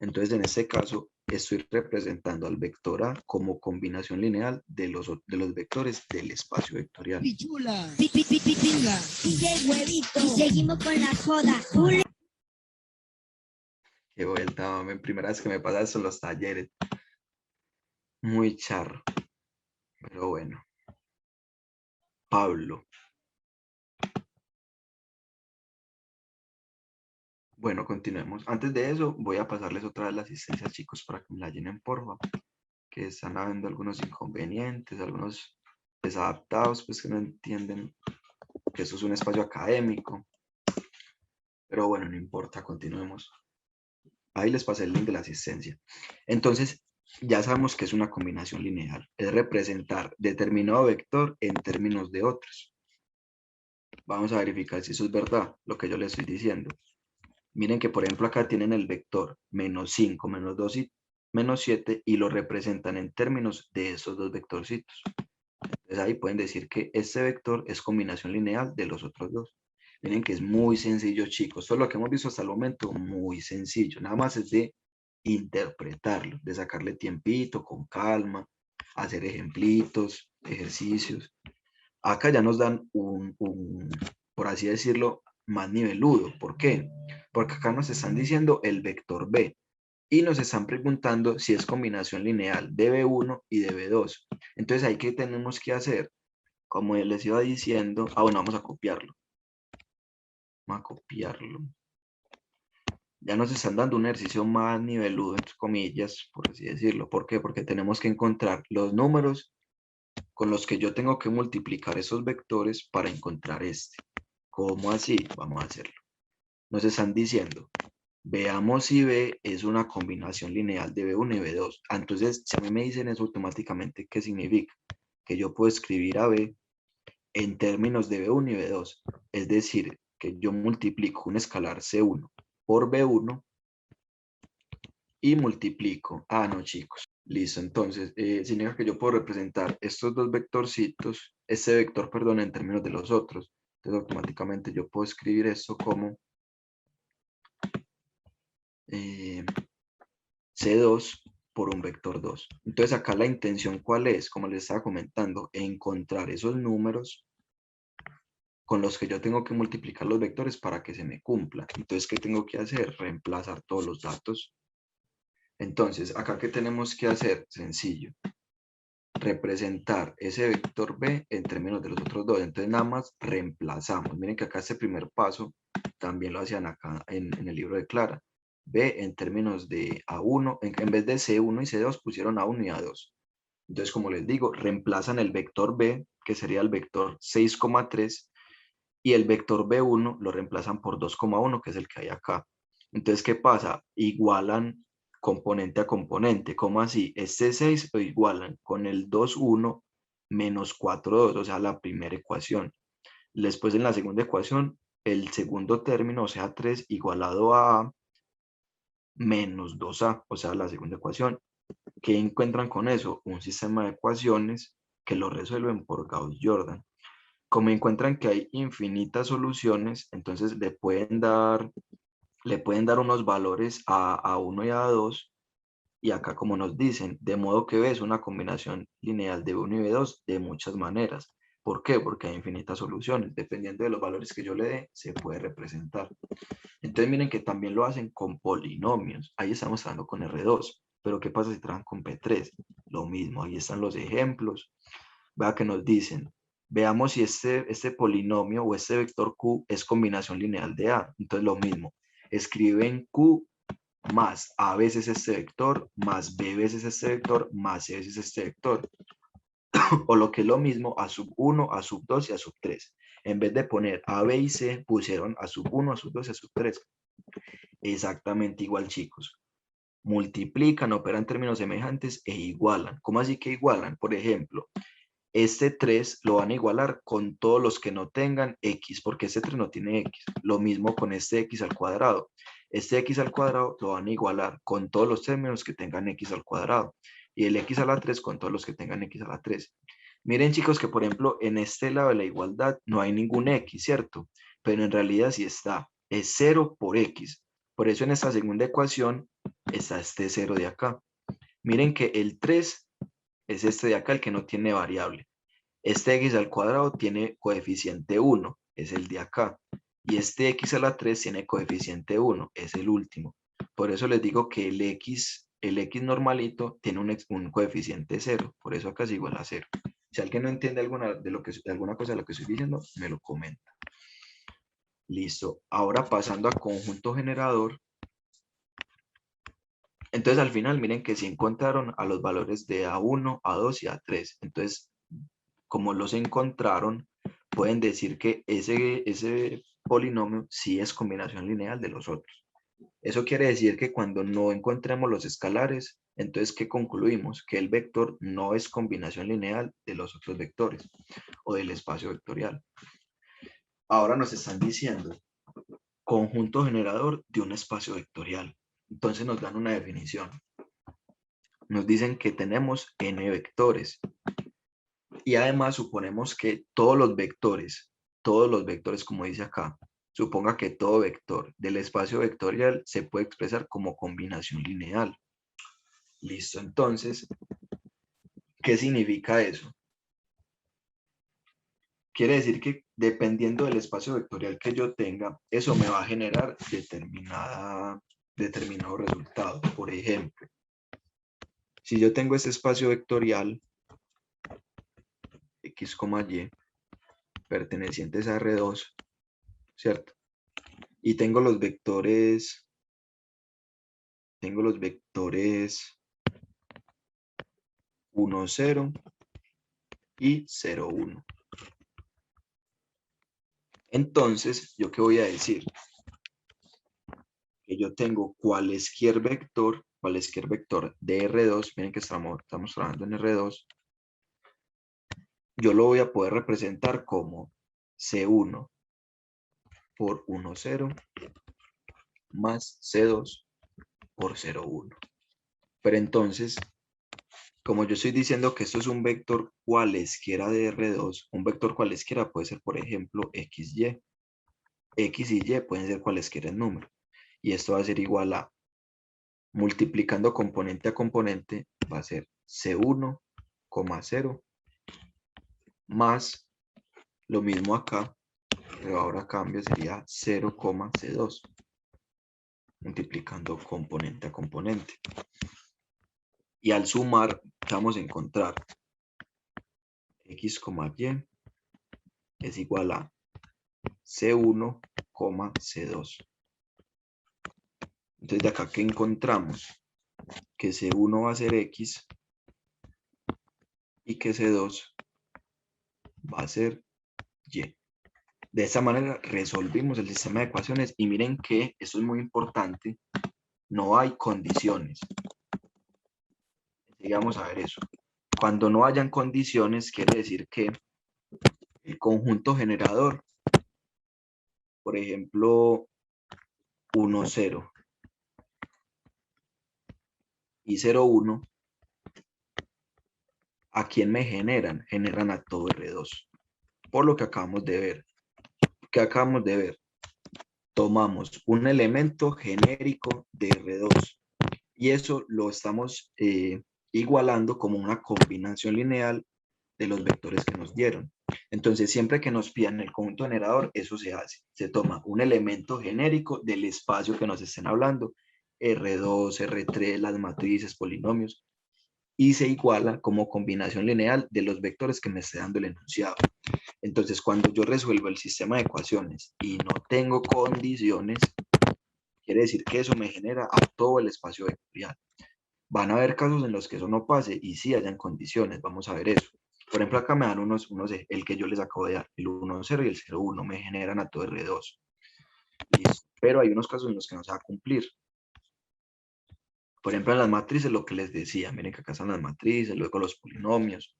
Entonces en este caso estoy representando al vector A como combinación lineal de los vectores del espacio vectorial. Pichula, pinga, y huevito, y seguimos con la joda. Qué vuelta, mami. Primera vez que me pasa eso en los talleres. Muy charro. Pero bueno. Pablo. Bueno, continuemos. Antes de eso, voy a pasarles otra vez la asistencia, chicos, para que me la llenen, porfa. Que están habiendo algunos inconvenientes, algunos desadaptados, pues que no entienden que eso es un espacio académico. Pero bueno, no importa, continuemos. Ahí les pasé el link de la asistencia. Entonces, ya sabemos que es una combinación lineal. Es representar determinado vector en términos de otros. Vamos a verificar si eso es verdad, lo que yo les estoy diciendo. Miren que, por ejemplo, acá tienen el vector menos 5, menos 2 y menos 7 y lo representan en términos de esos dos vectorcitos. Entonces ahí pueden decir que este vector es combinación lineal de los otros dos. Miren que es muy sencillo, chicos. Todo lo que hemos visto hasta el momento, muy sencillo. Nada más es de interpretarlo, de sacarle tiempito, con calma, hacer ejemplitos, ejercicios. Acá ya nos dan por así decirlo, más niveludo. ¿Por qué? Porque acá nos están diciendo el vector B y nos están preguntando si es combinación lineal de B1 y de B2. Entonces, ¿ahí qué tenemos que hacer? Como les iba diciendo, bueno, vamos a copiarlo. Vamos a copiarlo. Ya nos están dando un ejercicio más niveludo, entre comillas, por así decirlo. ¿Por qué? Porque tenemos que encontrar los números con los que yo tengo que multiplicar esos vectores para encontrar este. ¿Cómo así? Vamos a hacerlo. Nos están diciendo, veamos si B es una combinación lineal de B1 y B2. Entonces, si a mí me dicen eso automáticamente, ¿qué significa? Que yo puedo escribir a B en términos de B1 y B2. Es decir, que yo multiplico un escalar C1 por B1 y multiplico. No, chicos. Listo, entonces, significa que yo puedo representar estos dos vectorcitos, este vector, perdón, en términos de los otros. Entonces, automáticamente yo puedo escribir esto como C2 por un vector 2. Entonces, acá la intención, ¿cuál es? Como les estaba comentando, encontrar esos números con los que yo tengo que multiplicar los vectores para que se me cumpla. Entonces, ¿qué tengo que hacer? Reemplazar todos los datos. Entonces, acá, ¿qué tenemos que hacer? Sencillo. Representar ese vector B en términos de los otros dos. Entonces, nada más reemplazamos. Miren que acá este primer paso también lo hacían acá en el libro de Clara. B en términos de A1, en vez de C1 y C2 pusieron A1 y A2. Entonces, como les digo, reemplazan el vector B, que sería el vector 6,3, y el vector B1 lo reemplazan por 2,1, que es el que hay acá. Entonces, ¿qué pasa? Igualan componente a componente. ¿Cómo así? Este 6 lo igualan con el 2,1 menos 4,2, o sea, la primera ecuación. Después, en la segunda ecuación, el segundo término, o sea, 3 igualado a A menos 2A, o sea, la segunda ecuación. ¿Qué encuentran con eso? Un sistema de ecuaciones que lo resuelven por Gauss-Jordan. Como encuentran que hay infinitas soluciones, entonces le pueden dar unos valores a A1 y a A2, y acá como nos dicen, de modo que B es una combinación lineal de B1 y B2 de muchas maneras. ¿Por qué? Porque hay infinitas soluciones. Dependiendo de los valores que yo le dé, se puede representar. Entonces miren que también lo hacen con polinomios. Ahí estamos trabajando con R2. Pero ¿qué pasa si trabajan con P3? Lo mismo, ahí están los ejemplos. Vea que nos dicen, veamos si este polinomio o este vector Q es combinación lineal de A. Entonces lo mismo, escriben Q más A veces este vector, más B veces este vector, más C veces este vector. O lo que es lo mismo, A sub 1, A sub 2 y A sub 3. En vez de poner A, B y C, pusieron A sub 1, A sub 2 y A sub 3. Exactamente igual, chicos. Multiplican, operan términos semejantes e igualan. ¿Cómo así que igualan? Por ejemplo, este 3 lo van a igualar con todos los que no tengan x, porque este 3 no tiene x. Lo mismo con este x al cuadrado. Este x al cuadrado lo van a igualar con todos los términos que tengan x al cuadrado. Y el x a la 3 con todos los que tengan x a la 3. Miren, chicos, que por ejemplo en este lado de la igualdad no hay ningún x, ¿cierto? Pero en realidad sí está. Es 0 por x. Por eso en esta segunda ecuación está este 0 de acá. Miren que el 3 es este de acá, el que no tiene variable. Este x al cuadrado tiene coeficiente 1, es el de acá. Y este x a la 3 tiene coeficiente 1, es el último. Por eso les digo que el X normalito tiene un coeficiente 0. Por eso acá es igual a 0. Si alguien no entiende alguna cosa de lo que estoy diciendo, me lo comenta. Listo. Ahora pasando a conjunto generador. Entonces al final miren que sí encontraron a los valores de A1, A2 y A3. Entonces, como los encontraron, pueden decir que ese polinomio sí es combinación lineal de los otros. Eso quiere decir que cuando no encontremos los escalares, entonces ¿qué concluimos? Que el vector no es combinación lineal de los otros vectores o del espacio vectorial. Ahora nos están diciendo conjunto generador de un espacio vectorial. Entonces nos dan una definición. Nos dicen que tenemos n vectores. Y además suponemos que todos los vectores como dice acá, suponga que todo vector del espacio vectorial se puede expresar como combinación lineal. Listo, entonces, ¿qué significa eso? Quiere decir que dependiendo del espacio vectorial que yo tenga, eso me va a generar determinado resultado. Por ejemplo, si yo tengo ese espacio vectorial x, y pertenecientes a R2, ¿cierto? Y tengo los vectores 1, 0 y 0, 1. Entonces, ¿yo qué voy a decir? Que yo tengo cualesquier vector de R2, miren que estamos trabajando en R2, yo lo voy a poder representar como C1 por 1, 0 más C2 por 0, 1. Pero entonces, como yo estoy diciendo que esto es un vector cualesquiera de R2, un vector cualesquiera puede ser, por ejemplo, XY. X y Y pueden ser cualesquiera en número. Y esto va a ser igual a, multiplicando componente a componente, va a ser C1, 0, más lo mismo acá, pero ahora cambia, sería 0, C2, multiplicando componente a componente. Y al sumar, vamos a encontrar X, Y es igual a C1, C2. Entonces de acá que encontramos que C1 va a ser X y que C2 va a ser Y. De esta manera resolvimos el sistema de ecuaciones y miren que esto es muy importante, no hay condiciones. Llegamos a ver eso. Cuando no hayan condiciones quiere decir que el conjunto generador, por ejemplo, 1, 0 y 0, 1, ¿a quién me generan? Generan a todo R2. Por lo que acabamos de ver. ¿Qué acabamos de ver? Tomamos un elemento genérico de R2 y eso lo estamos igualando como una combinación lineal de los vectores que nos dieron. Entonces, siempre que nos pidan el conjunto generador, eso se hace. Se toma un elemento genérico del espacio que nos estén hablando, R2, R3, las matrices, polinomios, y se iguala como combinación lineal de los vectores que me esté dando el enunciado. Entonces, cuando yo resuelvo el sistema de ecuaciones y no tengo condiciones, quiere decir que eso me genera a todo el espacio vectorial. Van a haber casos en los que eso no pase y sí hayan condiciones, vamos a ver eso. Por ejemplo, acá me dan unos el que yo les acabo de dar, el 1, 0 y el 0, 1, me generan a todo R2. Listo. Pero hay unos casos en los que no se va a cumplir. Por ejemplo, en las matrices, lo que les decía, miren que acá están las matrices, luego los polinomios.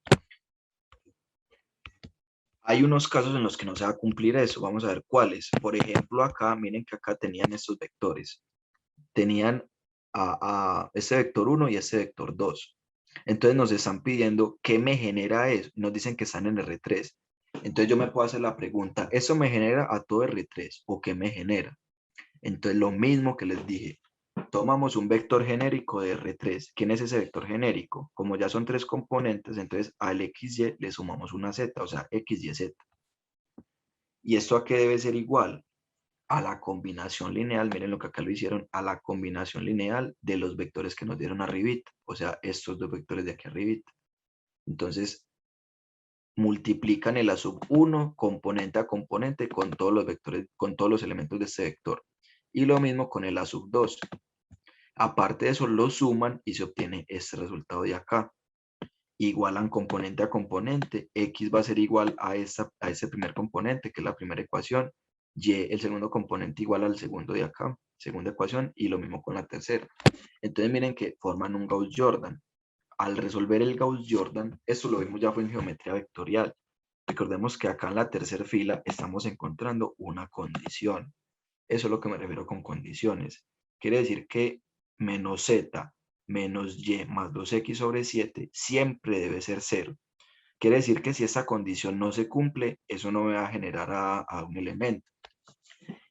Hay unos casos en los que no se va a cumplir eso, vamos a ver cuáles. Por ejemplo, acá, miren que acá tenían estos vectores. Tenían a este vector 1 y este vector 2. Entonces nos están pidiendo qué me genera eso. Nos dicen que están en R3. Entonces yo me puedo hacer la pregunta, ¿eso me genera a todo R3 o qué me genera? Entonces lo mismo que les dije, tomamos un vector genérico de R3. ¿Quién es ese vector genérico? Como ya son 3 componentes, entonces al XY le sumamos una Z, o sea, XYZ. ¿Y esto a qué debe ser igual? a la combinación lineal, miren lo que acá lo hicieron, a la combinación lineal de los vectores que nos dieron arribita, o sea, estos dos vectores de aquí arribita. Entonces, multiplican el A sub 1 componente a componente con todos los vectores, con todos los elementos de este vector. Y lo mismo con el A sub 2. Aparte de eso, lo suman y se obtiene este resultado de acá. Igualan componente a componente. X va a ser igual a ese primer componente, que es la primera ecuación. Y, el segundo componente, igual al segundo de acá, segunda ecuación, y lo mismo con la tercera. Entonces miren que forman un Gauss-Jordan. Al resolver el Gauss-Jordan, esto lo vimos ya fue en geometría vectorial. Recordemos que acá en la tercera fila estamos encontrando una condición. Eso es lo que me refiero con condiciones. Quiere decir que menos z menos y más 2x sobre 7 siempre debe ser 0. Quiere decir que si esta condición no se cumple, eso no me va a generar a un elemento.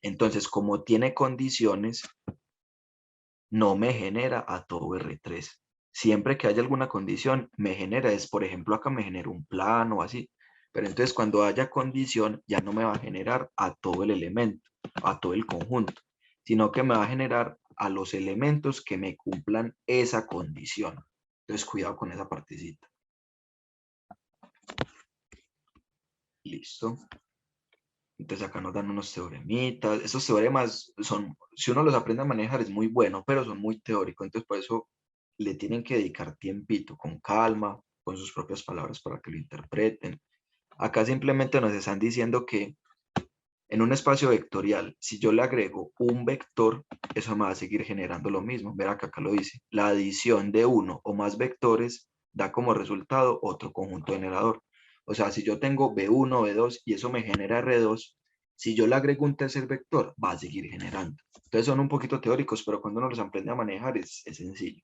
Entonces, como tiene condiciones, no me genera a todo R3. Siempre que haya alguna condición, me genera, por ejemplo, acá me genera un plano o así. Pero entonces cuando haya condición, ya no me va a generar a todo el elemento, a todo el conjunto, sino que me va a generar a los elementos que me cumplan esa condición. Entonces, cuidado con esa partecita. Listo. Entonces acá nos dan unos teoremitas. Esos teoremas son, si uno los aprende a manejar es muy bueno, pero son muy teóricos. Entonces por eso le tienen que dedicar tiempito, con calma, con sus propias palabras para que lo interpreten. Acá simplemente nos están diciendo que en un espacio vectorial, si yo le agrego un vector, eso me va a seguir generando lo mismo. Verá que acá lo dice. La adición de uno o más vectores da como resultado otro conjunto generador. O sea, si yo tengo B1, B2 y eso me genera R2, si yo le agrego un tercer vector, va a seguir generando. Entonces son un poquito teóricos, pero cuando uno los aprende a manejar es sencillo.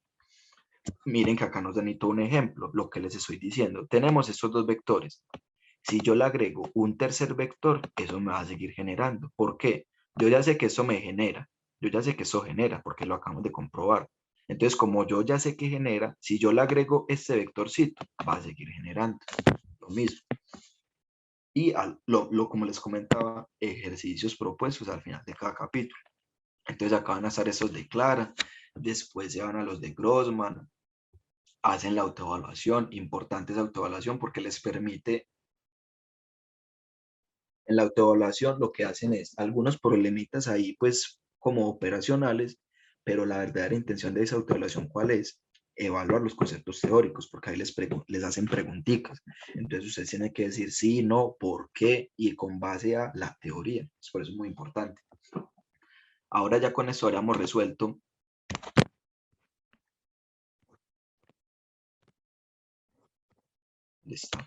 Miren que acá nos dan un ejemplo, lo que les estoy diciendo. Tenemos estos dos vectores. Si yo le agrego un tercer vector, eso me va a seguir generando. ¿Por qué? Yo ya sé que eso me genera. Yo ya sé que eso genera, porque lo acabamos de comprobar. Entonces, como yo ya sé que genera, si yo le agrego este vectorcito, va a seguir generando lo mismo. Y como les comentaba, ejercicios propuestos al final de cada capítulo. Entonces acá van a estar esos de Clara, después se van a los de Grossman, hacen la autoevaluación, importante esa autoevaluación porque les permite, en la autoevaluación lo que hacen es algunos problemitas ahí pues como operacionales, pero la verdadera intención de esa autoevaluación ¿cuál es? Evaluar los conceptos teóricos, porque ahí les hacen preguntitas. Entonces usted tiene que decir sí, no, por qué y con base a la teoría. Por eso es muy importante. Ahora ya con esto habríamos resuelto. Listo.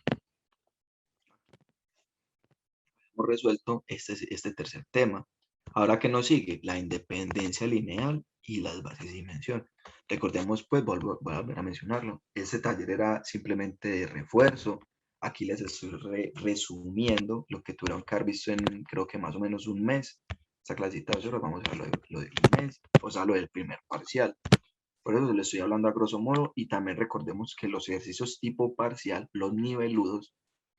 Hemos resuelto este tercer tema. Ahora, ¿qué nos sigue? La independencia lineal y las bases de dimensión. Recordemos, pues, voy a volver a mencionarlo. Este taller era simplemente de refuerzo. Aquí les estoy resumiendo lo que tuvieron que haber visto en, creo que más o menos un mes. Esta clasita de horas vamos a ver lo de un mes, o sea, lo del primer parcial. Por eso les estoy hablando a grosso modo y también recordemos que los ejercicios tipo parcial, los niveludos,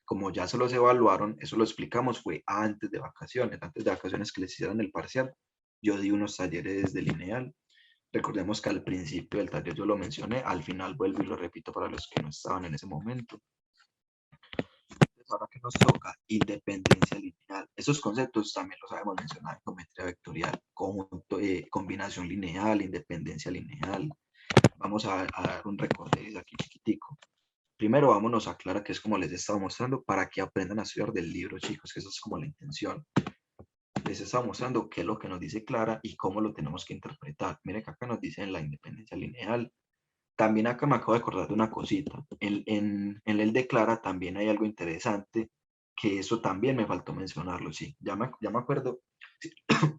como ya se los evaluaron, eso lo explicamos, fue antes de vacaciones que les hicieron el parcial. Yo di unos talleres de lineal. Recordemos que al principio del taller yo lo mencioné, al final vuelvo y lo repito para los que no estaban en ese momento. Entonces, ahora que nos toca independencia lineal, esos conceptos también los sabemos mencionar en geometría vectorial, conjunto, combinación lineal, independencia lineal. Vamos a dar un recorrido aquí chiquitico. Primero vámonos a Clara, que es como les estaba mostrando, para que aprendan a estudiar del libro, chicos, que eso es como la intención. Les estaba mostrando qué es lo que nos dice Clara y cómo lo tenemos que interpretar. Miren que acá nos dice la independencia lineal. También acá me acabo de acordar de una cosita. En el de Clara también hay algo interesante, que eso también me faltó mencionarlo, sí. Ya me acuerdo, sí,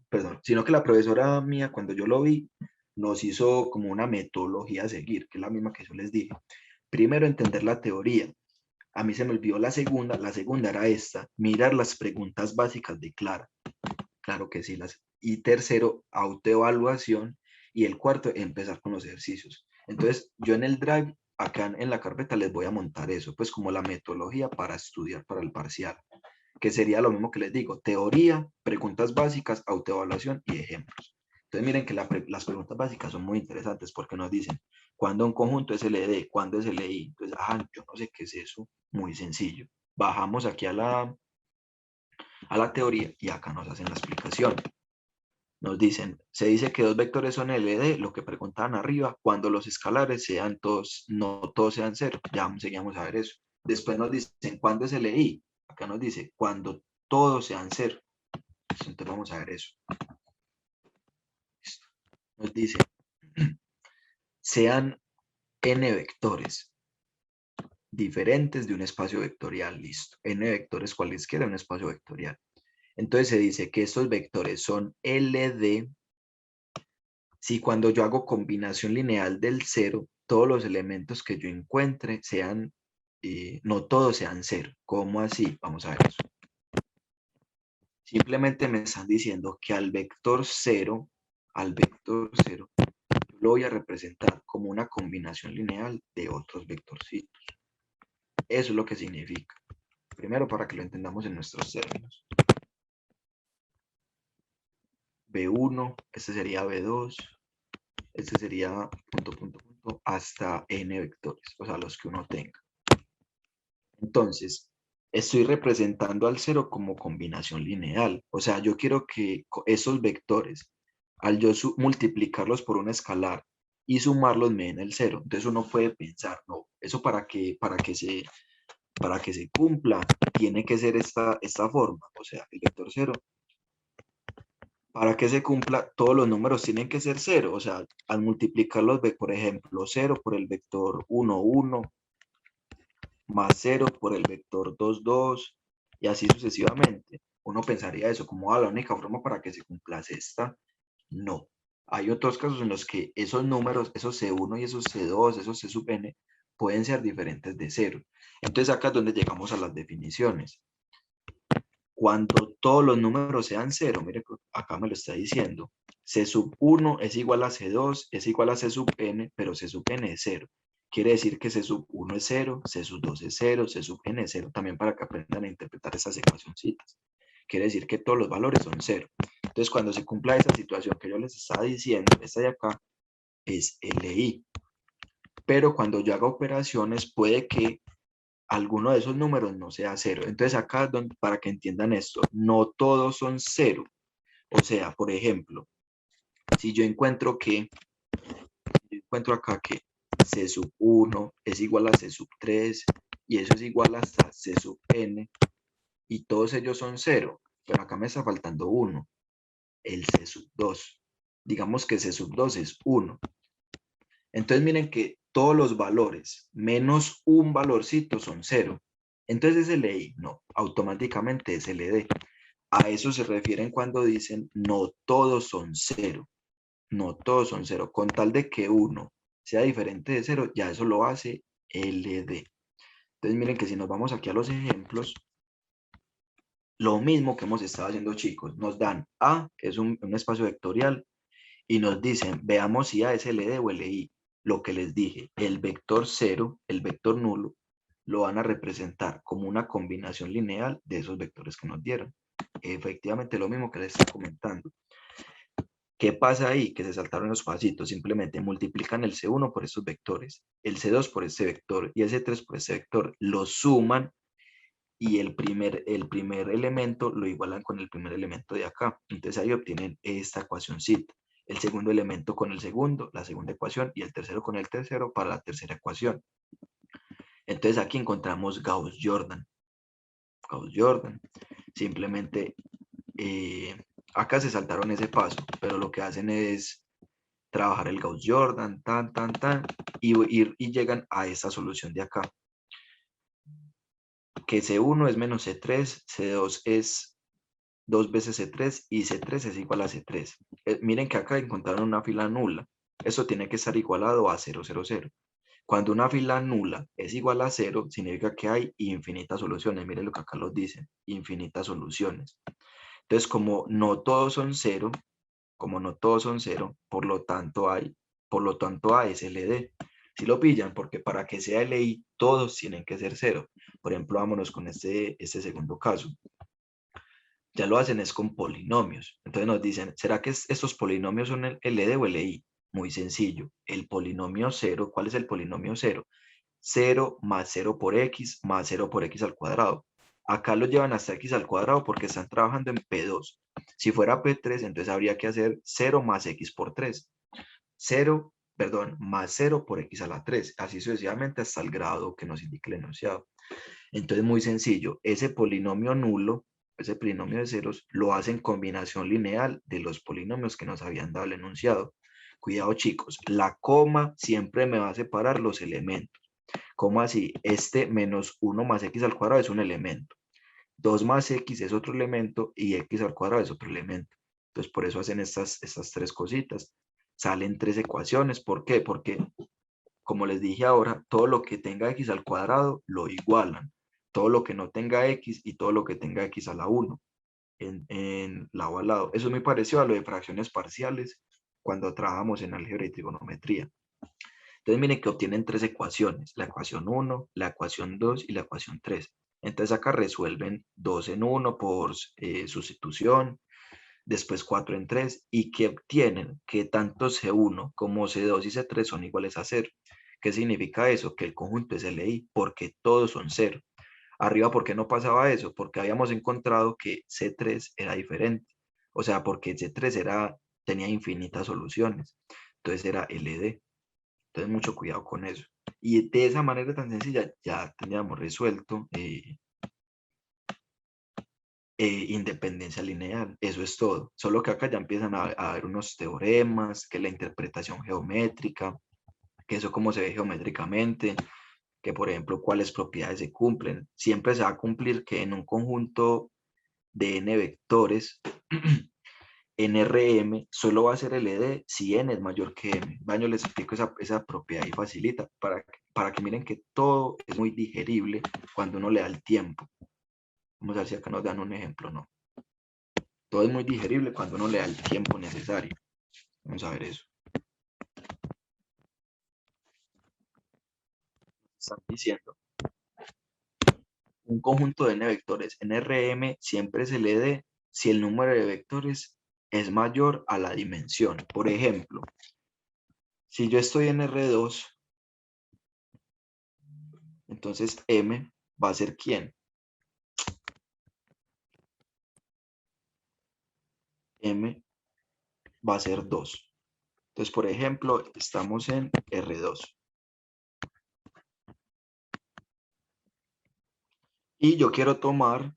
perdón, sino que la profesora mía, cuando yo lo vi, nos hizo como una metodología a seguir, que es la misma que yo les dije. Primero, entender la teoría. A mí se me olvidó la segunda era esta, mirar las preguntas básicas de Clara. Claro que sí, y tercero, autoevaluación, y el cuarto, empezar con los ejercicios. Entonces, yo en el Drive, acá en la carpeta, les voy a montar eso, pues como la metodología para estudiar para el parcial. que sería lo mismo que les digo, teoría, preguntas básicas, autoevaluación y ejemplos. Entonces miren que las preguntas básicas son muy interesantes porque nos dicen, ¿cuándo un conjunto es LD? ¿Cuándo es LI? Entonces, yo no sé qué es eso, muy sencillo. Bajamos aquí a la teoría y acá nos hacen la explicación. Nos dicen, se dice que dos vectores son LD, lo que preguntaban arriba, cuando los escalares sean todos, no todos sean cero. Ya seguimos a ver eso. Después nos dicen, ¿cuándo es LI? Acá nos dice, cuando todos sean cero. Entonces vamos a ver eso. Nos dice, sean n vectores diferentes de un espacio vectorial, listo. N vectores cualesquiera de un espacio vectorial. Entonces se dice que estos vectores son LD si cuando yo hago combinación lineal del cero, todos los elementos que yo encuentre sean, no todos sean cero. ¿Cómo así? Vamos a ver eso. Simplemente me están diciendo que al vector 0, yo lo voy a representar como una combinación lineal de otros vectorcitos. Eso es lo que significa. Primero, para que lo entendamos en nuestros términos. B1, este sería B2, este sería punto, hasta n vectores, o sea, los que uno tenga. Entonces, estoy representando al 0 como combinación lineal. O sea, yo quiero que esos vectores, al yo multiplicarlos por un escalar y sumarlos, me den el 0. Entonces uno puede pensar, no, eso para que se cumpla, tiene que ser esta forma. O sea, el vector 0, para que se cumpla, todos los números tienen que ser 0. O sea, al multiplicarlos, por ejemplo, 0 por el vector 1, 1, más 0 por el vector 2, 2, y así sucesivamente. Uno pensaría eso, como la única forma para que se cumpla es esta. No. Hay otros casos en los que esos números, esos C1 y esos C2, esos C sub n, pueden ser diferentes de 0. Entonces acá es donde llegamos a las definiciones. Cuando todos los números sean 0, mire, acá me lo está diciendo, C sub 1 es igual a C2, es igual a C sub n, pero C sub n es 0. Quiere decir que C sub 1 es 0, C sub 2 es 0, C sub n es 0, también para que aprendan a interpretar esas ecuacioncitas. Quiere decir que todos los valores son 0. Entonces, cuando se cumpla esa situación que yo les estaba diciendo, esta de acá es LI. Pero cuando yo haga operaciones, puede que alguno de esos números no sea 0. Entonces, acá, para que entiendan esto, no todos son 0. O sea, por ejemplo, si yo encuentro acá que C sub 1 es igual a C sub 3 y eso es igual hasta C sub n y todos ellos son 0, pero acá me está faltando 1, el C sub 2. Digamos que C sub 2 es 1. Entonces miren que todos los valores menos un valorcito son 0. Entonces es LI, no, automáticamente es LD. A eso se refieren cuando dicen no todos son 0. No todos son 0. Con tal de que uno sea diferente de 0, ya eso lo hace LD. Entonces miren que si nos vamos aquí a los ejemplos, lo mismo que hemos estado haciendo, chicos. Nos dan A, que es un espacio vectorial, y nos dicen, veamos si A es LD o LI. Lo que les dije, el vector 0, el vector nulo, lo van a representar como una combinación lineal de esos vectores que nos dieron. Efectivamente, lo mismo que les estoy comentando. ¿Qué pasa ahí? Que se saltaron los pasitos. Simplemente multiplican el C1 por estos vectores, el C2 por este vector y el C3 por este vector. Los suman y el primer elemento lo igualan con el primer elemento de acá. Entonces ahí obtienen esta ecuacióncita. El segundo elemento con el segundo, la segunda ecuación, y el tercero con el tercero para la tercera ecuación. Entonces aquí encontramos Gauss-Jordan. Gauss-Jordan. Simplemente acá se saltaron ese paso, pero lo que hacen es trabajar el Gauss-Jordan, y llegan a esta solución de acá. Que C1 es menos C3, C2 es 2 veces C3 y C3 es igual a C3. Miren que acá encontraron una fila nula. Eso tiene que estar igualado a 0, 0, 0. Cuando una fila nula es igual a 0, significa que hay infinitas soluciones. Miren lo que acá los dicen, infinitas soluciones. Entonces, como no todos son 0, por lo tanto A es LD. Si lo pillan, porque para que sea LI, todos tienen que ser 0. Por ejemplo, vámonos con este segundo caso. Ya lo hacen es con polinomios. Entonces nos dicen, ¿será que estos polinomios son el LD o LI? Muy sencillo. El polinomio 0, ¿cuál es el polinomio 0? 0 más 0 por x más 0 por x al cuadrado. Acá lo llevan hasta x al cuadrado porque están trabajando en P2. Si fuera P3, entonces habría que hacer 0 más x por 3. 0, perdón, más 0 por x a la 3. Así sucesivamente hasta el grado que nos indique el enunciado. Entonces, muy sencillo. Ese polinomio nulo, ese polinomio de ceros, lo hace en combinación lineal de los polinomios que nos habían dado el enunciado. Cuidado, chicos. La coma siempre me va a separar los elementos. ¿Cómo así? Este menos 1 más x al cuadrado es un elemento. 2 más x es otro elemento y x al cuadrado es otro elemento. Entonces, por eso hacen estas tres cositas. Salen tres ecuaciones. ¿Por qué? Porque, como les dije ahora, todo lo que tenga x al cuadrado lo igualan. Todo lo que no tenga x y todo lo que tenga x a la 1 en lado a lado. Eso es muy parecido a lo de fracciones parciales cuando trabajamos en álgebra y trigonometría. Entonces miren que obtienen tres ecuaciones, la ecuación 1, la ecuación 2 y la ecuación 3. Entonces acá resuelven 2 en 1 por sustitución, después 4 en 3 y que obtienen que tanto C1 como C2 y C3 son iguales a 0. ¿Qué significa eso? Que el conjunto es LI porque todos son 0. Arriba, ¿por qué no pasaba eso? Porque habíamos encontrado que C3 era diferente. O sea, porque C3 tenía infinitas soluciones. Entonces era LD. Entonces, mucho cuidado con eso. Y de esa manera tan sencilla ya teníamos resuelto independencia lineal. Eso es todo. Solo que acá ya empiezan a haber unos teoremas, que la interpretación geométrica, que eso cómo se ve geométricamente, que por ejemplo cuáles propiedades se cumplen. Siempre se va a cumplir que en un conjunto de n vectores, NRM solo va a ser LD si n es mayor que m. Baño les explico esa propiedad y facilita para que miren que todo es muy digerible cuando uno le da el tiempo. Vamos a ver si acá nos dan un ejemplo, ¿no? Todo es muy digerible cuando uno le da el tiempo necesario. Vamos a ver eso. Están diciendo, un conjunto de n vectores NRM siempre es LD si el número de vectores es mayor a la dimensión. Por ejemplo, si yo estoy en R2, entonces M va a ser ¿quién? M va a ser 2. Entonces, por ejemplo, estamos en R2. Y yo quiero tomar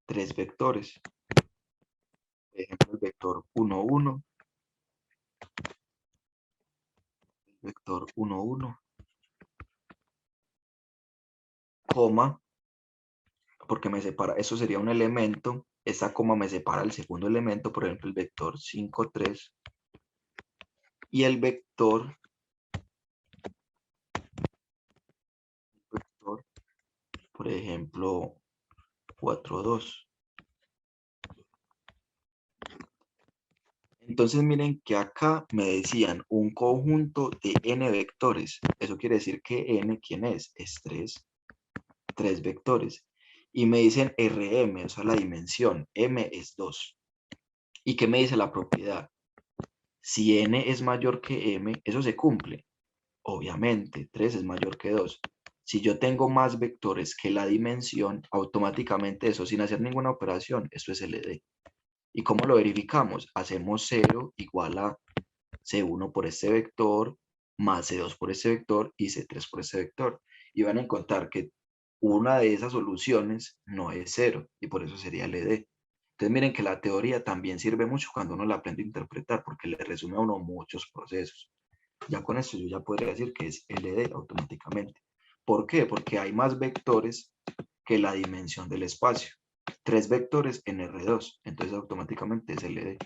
tres vectores. Por ejemplo, el vector 1, 1, el vector 1, 1, coma, porque me separa, eso sería un elemento, esta coma me separa el segundo elemento, por ejemplo, el vector 5, 3, y el vector, por ejemplo, 4, 2. Entonces miren que acá me decían un conjunto de n vectores. Eso quiere decir que n, ¿quién es? Es 3 vectores. Y me dicen Rm, o sea, la dimensión. M es 2. ¿Y qué me dice la propiedad? Si n es mayor que m, eso se cumple. Obviamente, 3 es mayor que 2. Si yo tengo más vectores que la dimensión, automáticamente eso, sin hacer ninguna operación, esto es LD. ¿Y cómo lo verificamos? Hacemos 0 igual a C1 por este vector, más C2 por este vector y C3 por este vector. Y van a encontrar que una de esas soluciones no es 0 y por eso sería LD. Entonces miren que la teoría también sirve mucho cuando uno la aprende a interpretar porque le resume a uno muchos procesos. Ya con esto yo ya podría decir que es LD automáticamente. ¿Por qué? Porque hay más vectores que la dimensión del espacio. 3 vectores en R2, entonces automáticamente es LD.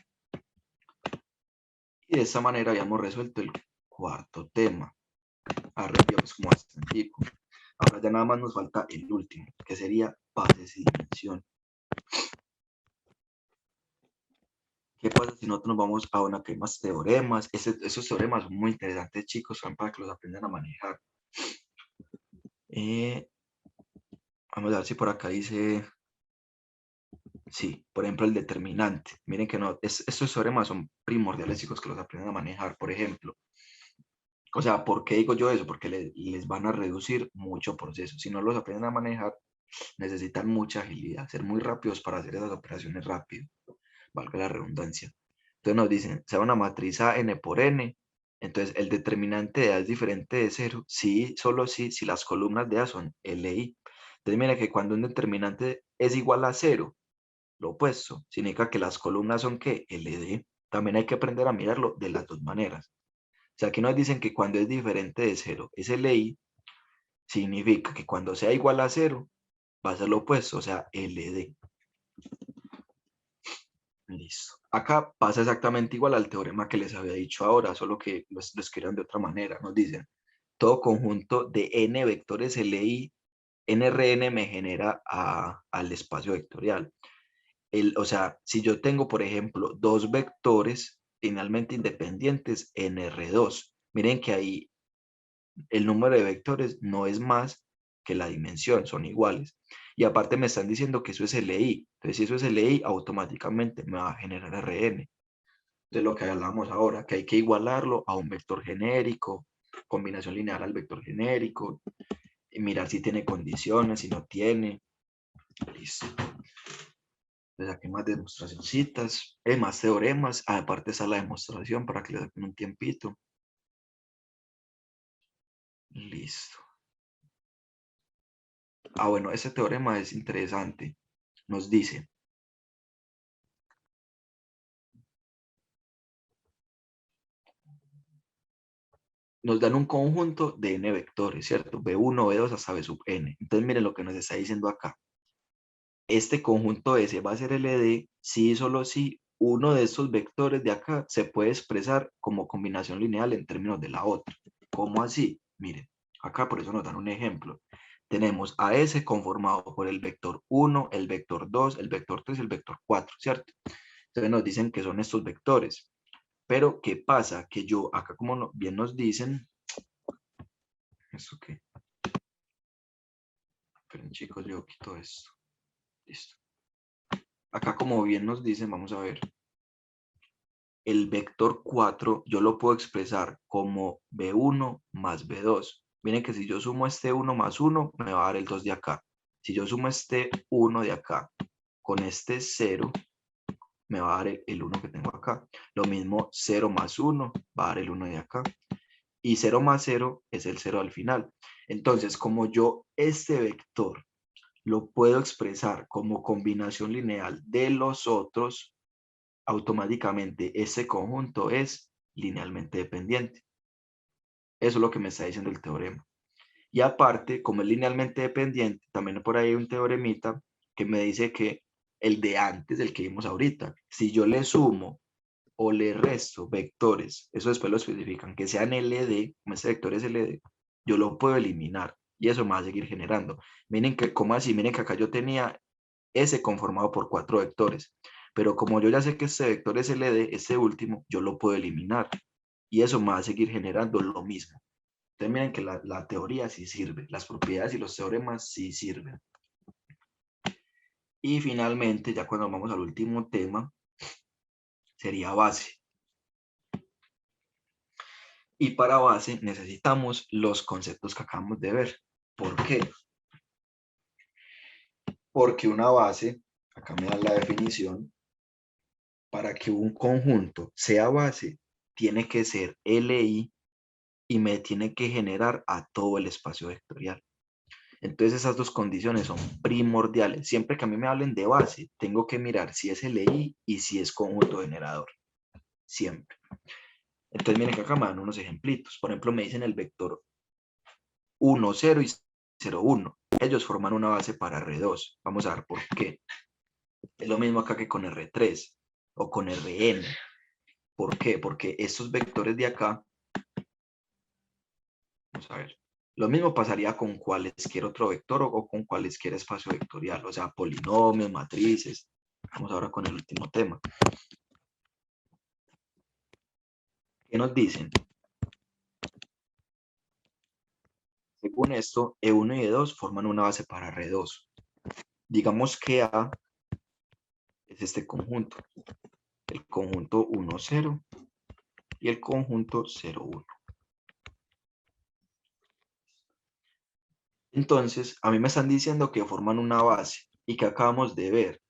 Y de esta manera habíamos resuelto el cuarto tema. Arriba pues como bastante. Ahora ya nada más nos falta el último, que sería bases y dimensión. ¿Qué pasa si nosotros nos vamos a una que hay más teoremas? Esos teoremas son muy interesantes, chicos, son para que los aprendan a manejar. Vamos a ver si por acá dice Sí, por ejemplo, el determinante. Miren que no, estos teoremas son primordiales, chicos, que los aprenden a manejar. Por ejemplo, o sea, ¿por qué digo yo eso? Porque les van a reducir mucho proceso. Si no los aprenden a manejar, necesitan mucha agilidad, ser muy rápidos para hacer esas operaciones rápido, valga la redundancia. Entonces nos dicen, sea una matriz A n por n, entonces el determinante de A es diferente de 0, sí, solo sí, si las columnas de A son LI. Entonces mira que cuando un determinante es igual a 0, lo opuesto, significa que las columnas son ¿qué? LD. También hay que aprender a mirarlo de las dos maneras. O sea, aquí nos dicen que cuando es diferente de 0 es LI, significa que cuando sea igual a 0 va a ser lo opuesto, o sea, LD. Listo. Acá pasa exactamente igual al teorema que les había dicho ahora, solo que lo escriban de otra manera. Nos dicen, todo conjunto de n vectores LI, nRn me genera al espacio vectorial. O sea, si yo tengo, por ejemplo, dos vectores finalmente independientes en R2, miren que ahí el número de vectores no es más que la dimensión, son iguales. Y aparte me están diciendo que eso es LI. Entonces, si eso es LI, automáticamente me va a generar Rn. De lo que hablamos ahora, que hay que igualarlo a un vector genérico, combinación lineal al vector genérico, y mirar si tiene condiciones, si no tiene. Listo. Entonces aquí más demostracioncitas, más teoremas. Aparte está la demostración para que le den un tiempito. Listo. Bueno, ese teorema es interesante. Nos dice, nos dan un conjunto de n vectores, ¿cierto? B1, B2 hasta B sub n. Entonces miren lo que nos está diciendo acá. Este conjunto S va a ser LD si y solo si uno de estos vectores de acá se puede expresar como combinación lineal en términos de la otra. ¿Cómo así? Miren, acá por eso nos dan un ejemplo. Tenemos a S conformado por el vector 1, el vector 2, el vector 3 y el vector 4, ¿cierto? Entonces nos dicen que son estos vectores. Pero, ¿qué pasa? Que yo, acá como bien nos dicen, ¿esto qué? Esperen chicos, yo quito esto. Listo. Acá como bien nos dicen, vamos a ver. El vector 4 yo lo puedo expresar como B1 más B2. Miren que si yo sumo este 1 más 1, me va a dar el 2 de acá. Si yo sumo este 1 de acá con este 0, me va a dar el 1 que tengo acá. Lo mismo 0 más 1 va a dar el 1 de acá. Y 0 más 0 es el 0 al final. Entonces, como yo este vector lo puedo expresar como combinación lineal de los otros, automáticamente ese conjunto es linealmente dependiente. Eso es lo que me está diciendo el teorema. Y aparte, como es linealmente dependiente, también por ahí hay un teoremita que me dice que el de antes, el que vimos ahorita, si yo le sumo o le resto vectores, eso después lo especifican, que sean LD, como este vector es LD, yo lo puedo eliminar y eso me va a seguir generando. Miren que, como así, miren que acá yo tenía S conformado por 4 vectores, pero como yo ya sé que este vector es LD, este último, yo lo puedo eliminar y eso me va a seguir generando lo mismo. Entonces miren que la teoría sí sirve, las propiedades y los teoremas sí sirven. Y finalmente, ya cuando vamos al último tema, sería base. Y para base necesitamos los conceptos que acabamos de ver. ¿Por qué? Porque una base, acá me da la definición, para que un conjunto sea base, tiene que ser LI y me tiene que generar a todo el espacio vectorial. Entonces esas dos condiciones son primordiales. Siempre que a mí me hablen de base, tengo que mirar si es LI y si es conjunto generador. Siempre. Entonces miren que acá me dan unos ejemplitos. Por ejemplo, me dicen el vector 1, 0 y 0, 1. Ellos forman una base para R2. Vamos a ver por qué. Es lo mismo acá que con R3 o con Rn. ¿Por qué? Porque estos vectores de acá, vamos a ver, lo mismo pasaría con cualesquier otro vector o con cualesquier espacio vectorial, o sea, polinomios, matrices. Vamos ahora con el último tema. ¿Qué nos dicen? Según esto, E1 y E2 forman una base para R2. Digamos que A es este conjunto. El conjunto 1, 0 y el conjunto 0, 1. Entonces, a mí me están diciendo que forman una base y que acabamos de ver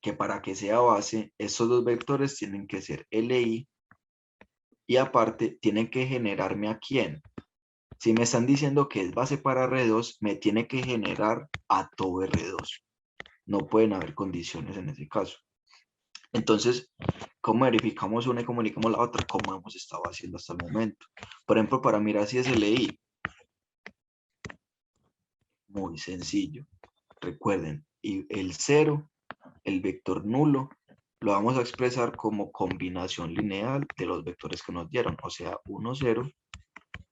que para que sea base, estos dos vectores tienen que ser LI y aparte tienen que generarme a quién. Si me están diciendo que es base para R2, me tiene que generar a todo R2. No pueden haber condiciones en ese caso. Entonces, ¿cómo verificamos una y cómo verificamos la otra? Como hemos estado haciendo hasta el momento. Por ejemplo, para mirar si es LI, muy sencillo. Recuerden, y el 0, el vector nulo, lo vamos a expresar como combinación lineal de los vectores que nos dieron. O sea, 1, 0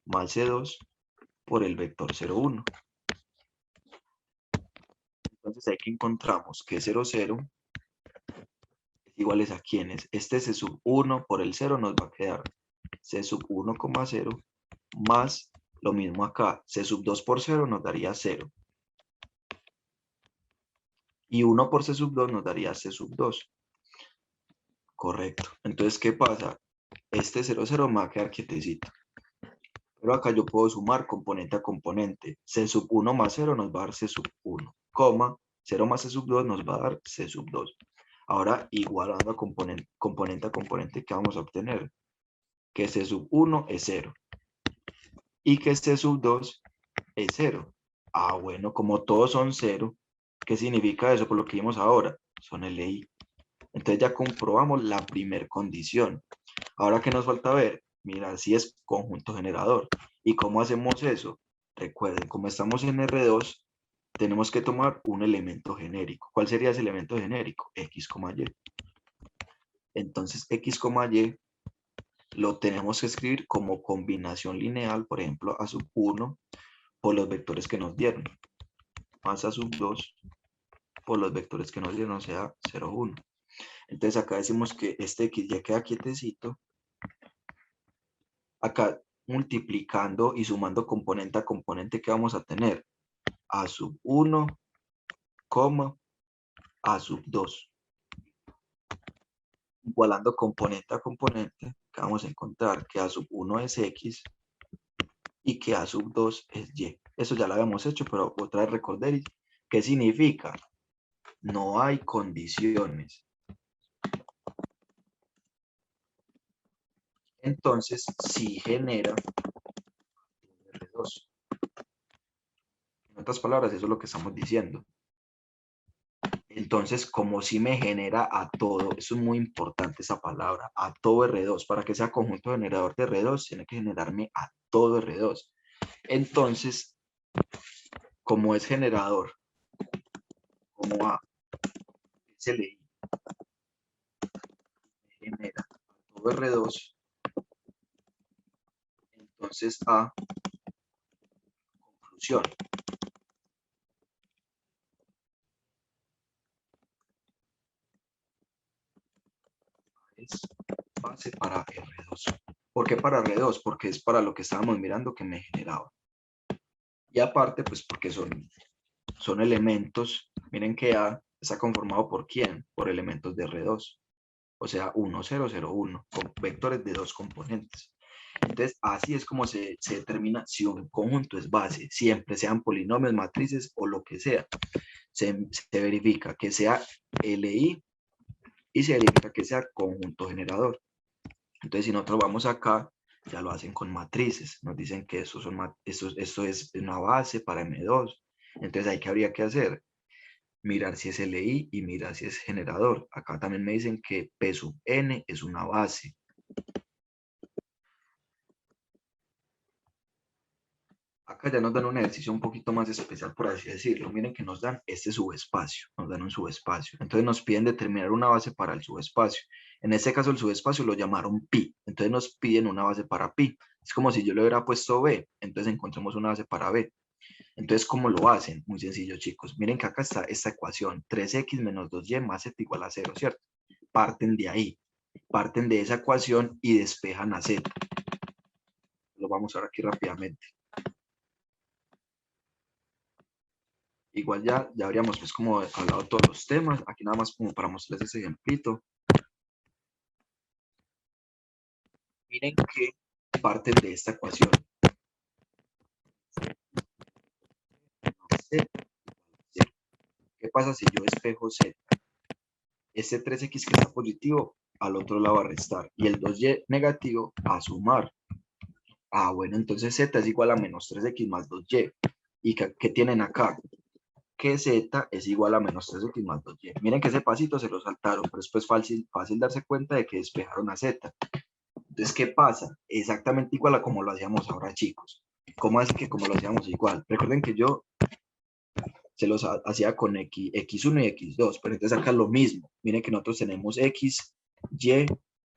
más C2 por el vector 0, 1. Entonces aquí encontramos que 0, 0 es iguales a quiénes. Este C sub 1 por el 0 nos va a quedar C sub 1,0 más lo mismo acá. C sub 2 por 0 nos daría 0. Y 1 por C sub 2 nos daría C sub 2. Correcto. Entonces, ¿qué pasa? Este 0, 0 me va a quedar quietecito. Pero acá yo puedo sumar componente a componente. C sub 1 más 0 nos va a dar C sub 1, coma, 0 más C sub 2 nos va a dar C sub 2. Ahora, igualando a componente a componente, ¿qué vamos a obtener? Que C sub 1 es 0. Y que C sub 2 es 0. Ah, bueno, como todos son 0, ¿qué significa eso? Por lo que vimos ahora, son LI. Entonces ya comprobamos la primera condición. Ahora, ¿qué nos falta ver? Mirar si es conjunto generador. ¿Y cómo hacemos eso? Recuerden, como estamos en R2, tenemos que tomar un elemento genérico. ¿Cuál sería ese elemento genérico? X, Y. Entonces, X, Y lo tenemos que escribir como combinación lineal, por ejemplo, A sub 1 por los vectores que nos dieron, más A sub 2 por los vectores que nos dieron, o sea, 0, 1. Entonces acá decimos que este X ya queda quietecito. Acá multiplicando y sumando componente a componente, que vamos a tener A sub 1, A sub 2. Igualando componente a componente, que vamos a encontrar que A sub 1 es X y que A sub 2 es Y. Eso ya lo habíamos hecho, pero otra vez recordar. ¿Qué significa? No hay condiciones. Entonces, si genera R2. En otras palabras, eso es lo que estamos diciendo. Entonces, como si me genera a todo, eso es muy importante esa palabra, a todo R2. Para que sea conjunto generador de R2, tiene que generarme a todo R2. Entonces, como es generador, como A, SLI, genera a todo R2, entonces A, conclusión. Es base para R2. ¿Por qué para R2? Porque es para lo que estábamos mirando que me generaba. Y aparte, pues porque son elementos, miren que A está conformado por ¿quién? Por elementos de R2. O sea, 1, 0, 0, 1, con vectores de dos componentes. Entonces, así es como se determina si un conjunto es base, siempre sean polinomios, matrices o lo que sea. Se verifica que sea LI y se verifica que sea conjunto generador. Entonces, si nosotros vamos acá, ya lo hacen con matrices. Nos dicen que eso es una base para M2. Entonces, ahí, ¿qué habría que hacer? Mirar si es LI y mirar si es generador. Acá también me dicen que P sub N es una base. Acá ya nos dan un ejercicio un poquito más especial, por así decirlo. Miren que nos dan este subespacio, nos dan un subespacio. Entonces nos piden determinar una base para el subespacio. En este caso el subespacio lo llamaron pi. Entonces nos piden una base para pi. Es como si yo le hubiera puesto B. Entonces encontramos una base para B. Entonces, ¿cómo lo hacen? Muy sencillo, chicos. Miren que acá está esta ecuación. 3x menos 2y más z igual a 0, ¿cierto? Parten de ahí. Parten de esa ecuación y despejan a z. Lo vamos a ver aquí rápidamente. Igual ya habríamos pues como hablado todos los temas. Aquí nada más como para mostrarles ese ejemplito. Miren que parten de esta ecuación. ¿Qué pasa si yo despejo z? Este 3x que está positivo al otro lado a restar y el 2y negativo a sumar. Bueno, entonces z es igual a menos 3x más 2y. ¿Y qué tienen acá? Que z es igual a menos 3x más 2y. Miren que ese pasito se lo saltaron, pero es pues fácil darse cuenta de que despejaron a z. Entonces, ¿qué pasa? Exactamente igual a como lo hacíamos ahora, chicos. ¿Cómo así que como lo hacíamos igual? Recuerden que yo se los hacía con x1 y x2, pero entonces acá lo mismo. Miren que nosotros tenemos x, y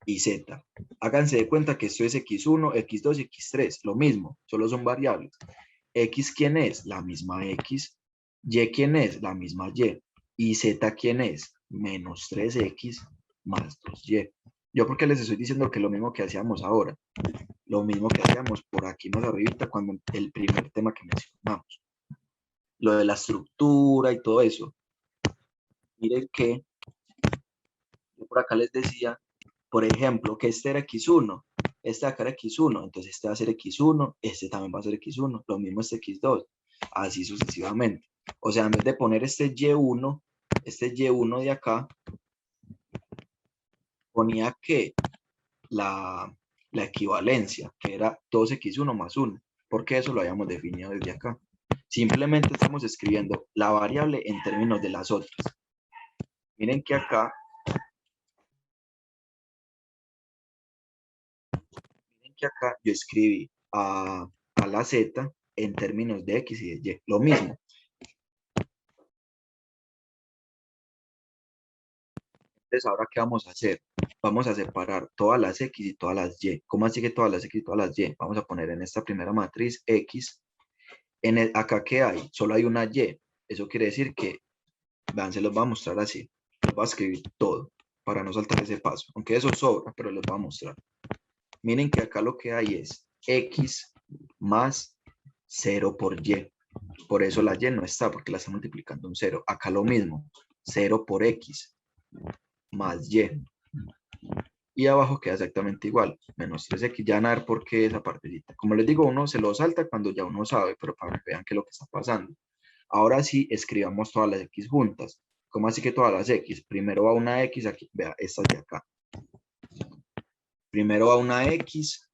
y z. Háganse de cuenta que esto es x1, x2 y x3, lo mismo, solo son variables. X, ¿quién es? La misma x. Y, ¿quién es? La misma y z, ¿quién es? Menos 3x más 2y. Yo porque les estoy diciendo que lo mismo que hacíamos ahora, lo mismo que hacíamos por aquí más arriba cuando el primer tema que mencionamos, lo de la estructura y todo eso. Miren que yo por acá les decía, por ejemplo, que este era x1, este acá era x1, entonces este va a ser x1, este también va a ser x1, lo mismo este x2, así sucesivamente. O sea, en vez de poner este y1 de acá, ponía que la equivalencia, que era 2x1 más 1, porque eso lo habíamos definido desde acá. Simplemente estamos escribiendo la variable en términos de las otras. Miren que acá yo escribí a la z en términos de x y de y, lo mismo. Entonces, ¿ahora qué vamos a hacer? Vamos a separar todas las x y todas las y. ¿Cómo así que todas las x y todas las y? Vamos a poner en esta primera matriz x. Acá, ¿qué hay? Solo hay una y. Eso quiere decir que, vean, se los voy a mostrar así. Les voy a escribir todo para no saltar ese paso. Aunque eso sobra, pero les voy a mostrar. Miren que acá lo que hay es x más 0 por y. Por eso la y no está, porque la está multiplicando un 0. Acá lo mismo, 0 por x más y. Y abajo queda exactamente igual, menos 3x. Ya van a ver por qué esa partecita. Como les digo, uno se lo salta cuando ya uno sabe, pero para que vean qué es lo que está pasando. Ahora sí, escribamos todas las x juntas. ¿Cómo así que todas las x? Primero va una x aquí, vea, estas de acá. Primero va una x,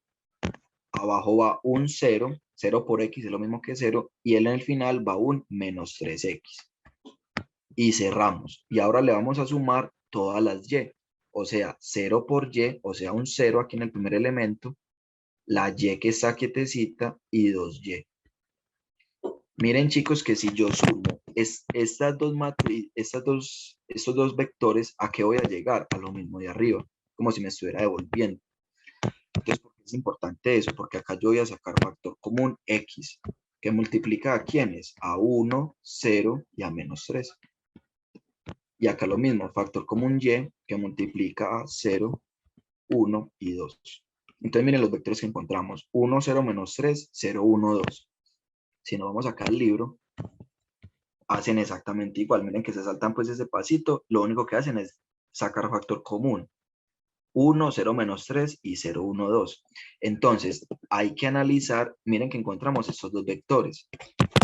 abajo va un 0, 0 por x es lo mismo que 0, y en el final va un menos 3x. Y cerramos. Y ahora le vamos a sumar todas las y. O sea, 0 por y, o sea, un 0 aquí en el primer elemento, la y que está quietecita y 2y. Miren, chicos, que si yo sumo estos dos vectores, ¿a qué voy a llegar? A lo mismo de arriba, como si me estuviera devolviendo. Entonces, ¿por qué es importante eso? Porque acá yo voy a sacar factor común x, que multiplica a quiénes? A 1, 0 y a menos 3. Y acá lo mismo, factor común y, que multiplica a 0, 1 y 2. Entonces, miren los vectores que encontramos. 1, 0, menos 3, 0, 1, 2. Si nos vamos acá al libro, hacen exactamente igual. Miren que se saltan pues ese pasito. Lo único que hacen es sacar factor común. 1, 0, menos 3 y 0, 1, 2. Entonces, hay que analizar, miren que encontramos estos dos vectores.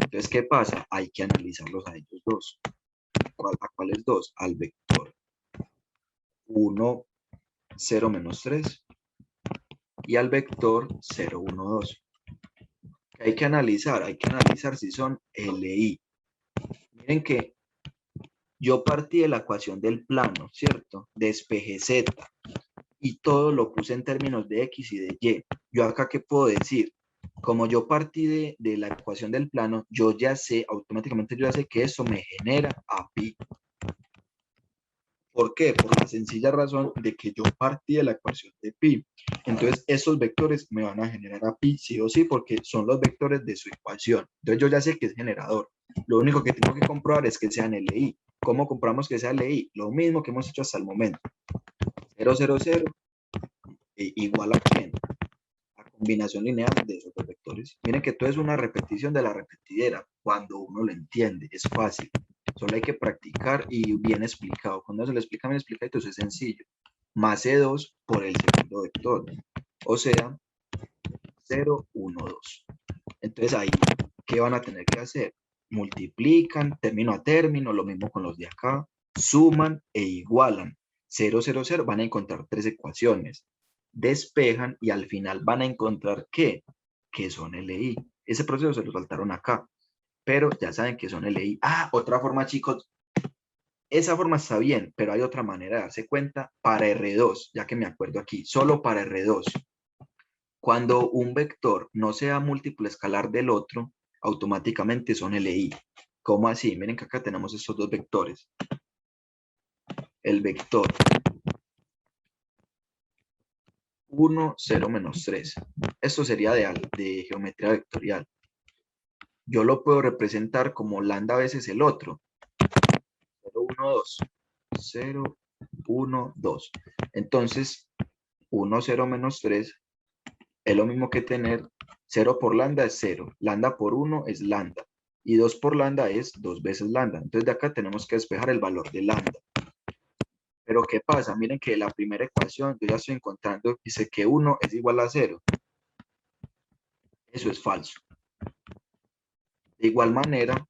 Entonces, ¿qué pasa? Hay que analizarlos a ellos dos. ¿A cuáles dos? Al vector 1, 0, menos 3 y al vector 0, 1, 2. Hay que analizar si son LI. Miren que yo partí de la ecuación del plano, ¿cierto? Despejé Z y todo lo puse en términos de X y de Y. Yo acá, ¿qué puedo decir? Como yo partí de la ecuación del plano, yo ya sé, automáticamente yo ya sé que eso me genera a pi. ¿Por qué? Por la sencilla razón de que yo partí de la ecuación de pi. Entonces, esos vectores me van a generar a pi, sí o sí, porque son los vectores de su ecuación. Entonces, yo ya sé que es generador. Lo único que tengo que comprobar es que sean LI. ¿Cómo comprobamos que sea LI? Lo mismo que hemos hecho hasta el momento. 0, 0, 0, igual a quién? A combinación lineal de esos dos vectores. Miren que esto es una repetición de la repetidera. cuando uno lo entiende, es fácil. Solo hay que practicar y bien explicado. Cuando se lo explica bien explicado, entonces es sencillo. Más C2 por el segundo vector. O sea, 0, 1, 2. Entonces ahí, ¿qué van a tener que hacer? Multiplican término a término, lo mismo con los de acá, suman e igualan. 0, 0, 0, van a encontrar tres ecuaciones. Despejan y al final van a encontrar ¿qué? Que son LI. Ese proceso se lo saltaron acá, pero ya saben que son LI. Ah, otra forma, chicos. Esa forma está bien, pero hay otra manera de darse cuenta para R2, ya que me acuerdo aquí, solo para R2. Cuando un vector no sea múltiplo escalar del otro, automáticamente son LI. ¿Cómo así? Miren que acá tenemos estos dos vectores. El vector 1, 0, menos 3. Esto sería de geometría vectorial. Yo lo puedo representar como lambda veces el otro. 0, 1, 2. 0, 1, 2. Entonces, 1, 0, menos 3 es lo mismo que tener 0 por lambda es 0. Lambda por 1 es lambda. Y 2 por lambda es 2 veces lambda. Entonces de acá tenemos que despejar el valor de lambda. Pero ¿qué pasa? Miren que la primera ecuación yo ya estoy encontrando, dice que 1 es igual a 0. Eso es falso. De igual manera,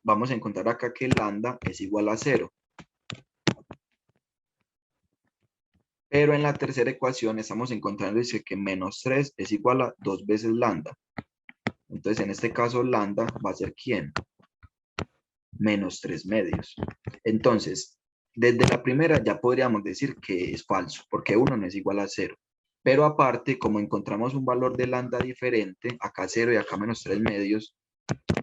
vamos a encontrar acá que lambda es igual a 0. Pero en la tercera ecuación estamos encontrando, dice que menos 3 es igual a 2 veces lambda. Entonces en este caso lambda va a ser ¿quién? Menos 3 medios. Entonces, desde la primera ya podríamos decir que es falso, porque 1 no es igual a 0. Pero aparte, como encontramos un valor de lambda diferente, acá 0 y acá menos 3 medios,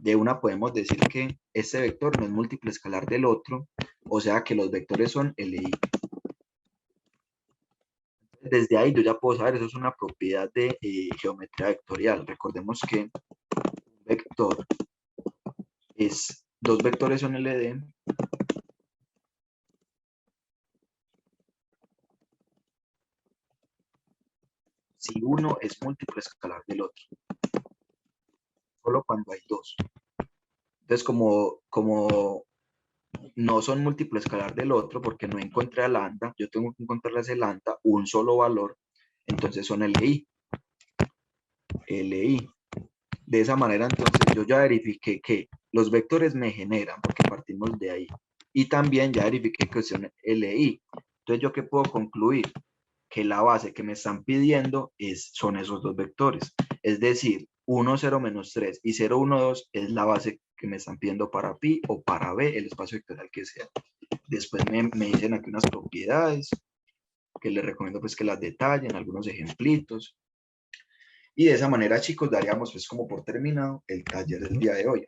de una podemos decir que este vector no es múltiplo escalar del otro, o sea que los vectores son LI. Desde ahí yo ya puedo saber, eso es una propiedad de geometría vectorial. Recordemos que un vector es, dos vectores son LD, si uno es múltiplo escalar del otro, solo cuando hay dos. Entonces, como no son múltiplo escalar del otro, porque no encontré a lambda, yo tengo que encontrarle ese lambda, un solo valor, entonces son LI. LI. De esa manera, entonces, yo ya verifiqué que los vectores me generan, porque partimos de ahí. Y también ya verifiqué que son LI. Entonces, ¿yo qué puedo concluir? Que la base que me están pidiendo son esos dos vectores. Es decir, 1, 0, menos 3 y 0, 1, 2 es la base que me están pidiendo para pi o para b, el espacio vectorial que sea. Después me dicen aquí unas propiedades que les recomiendo pues que las detallen, algunos ejemplitos. Y de esa manera, chicos, daríamos pues como por terminado el taller del día de hoy.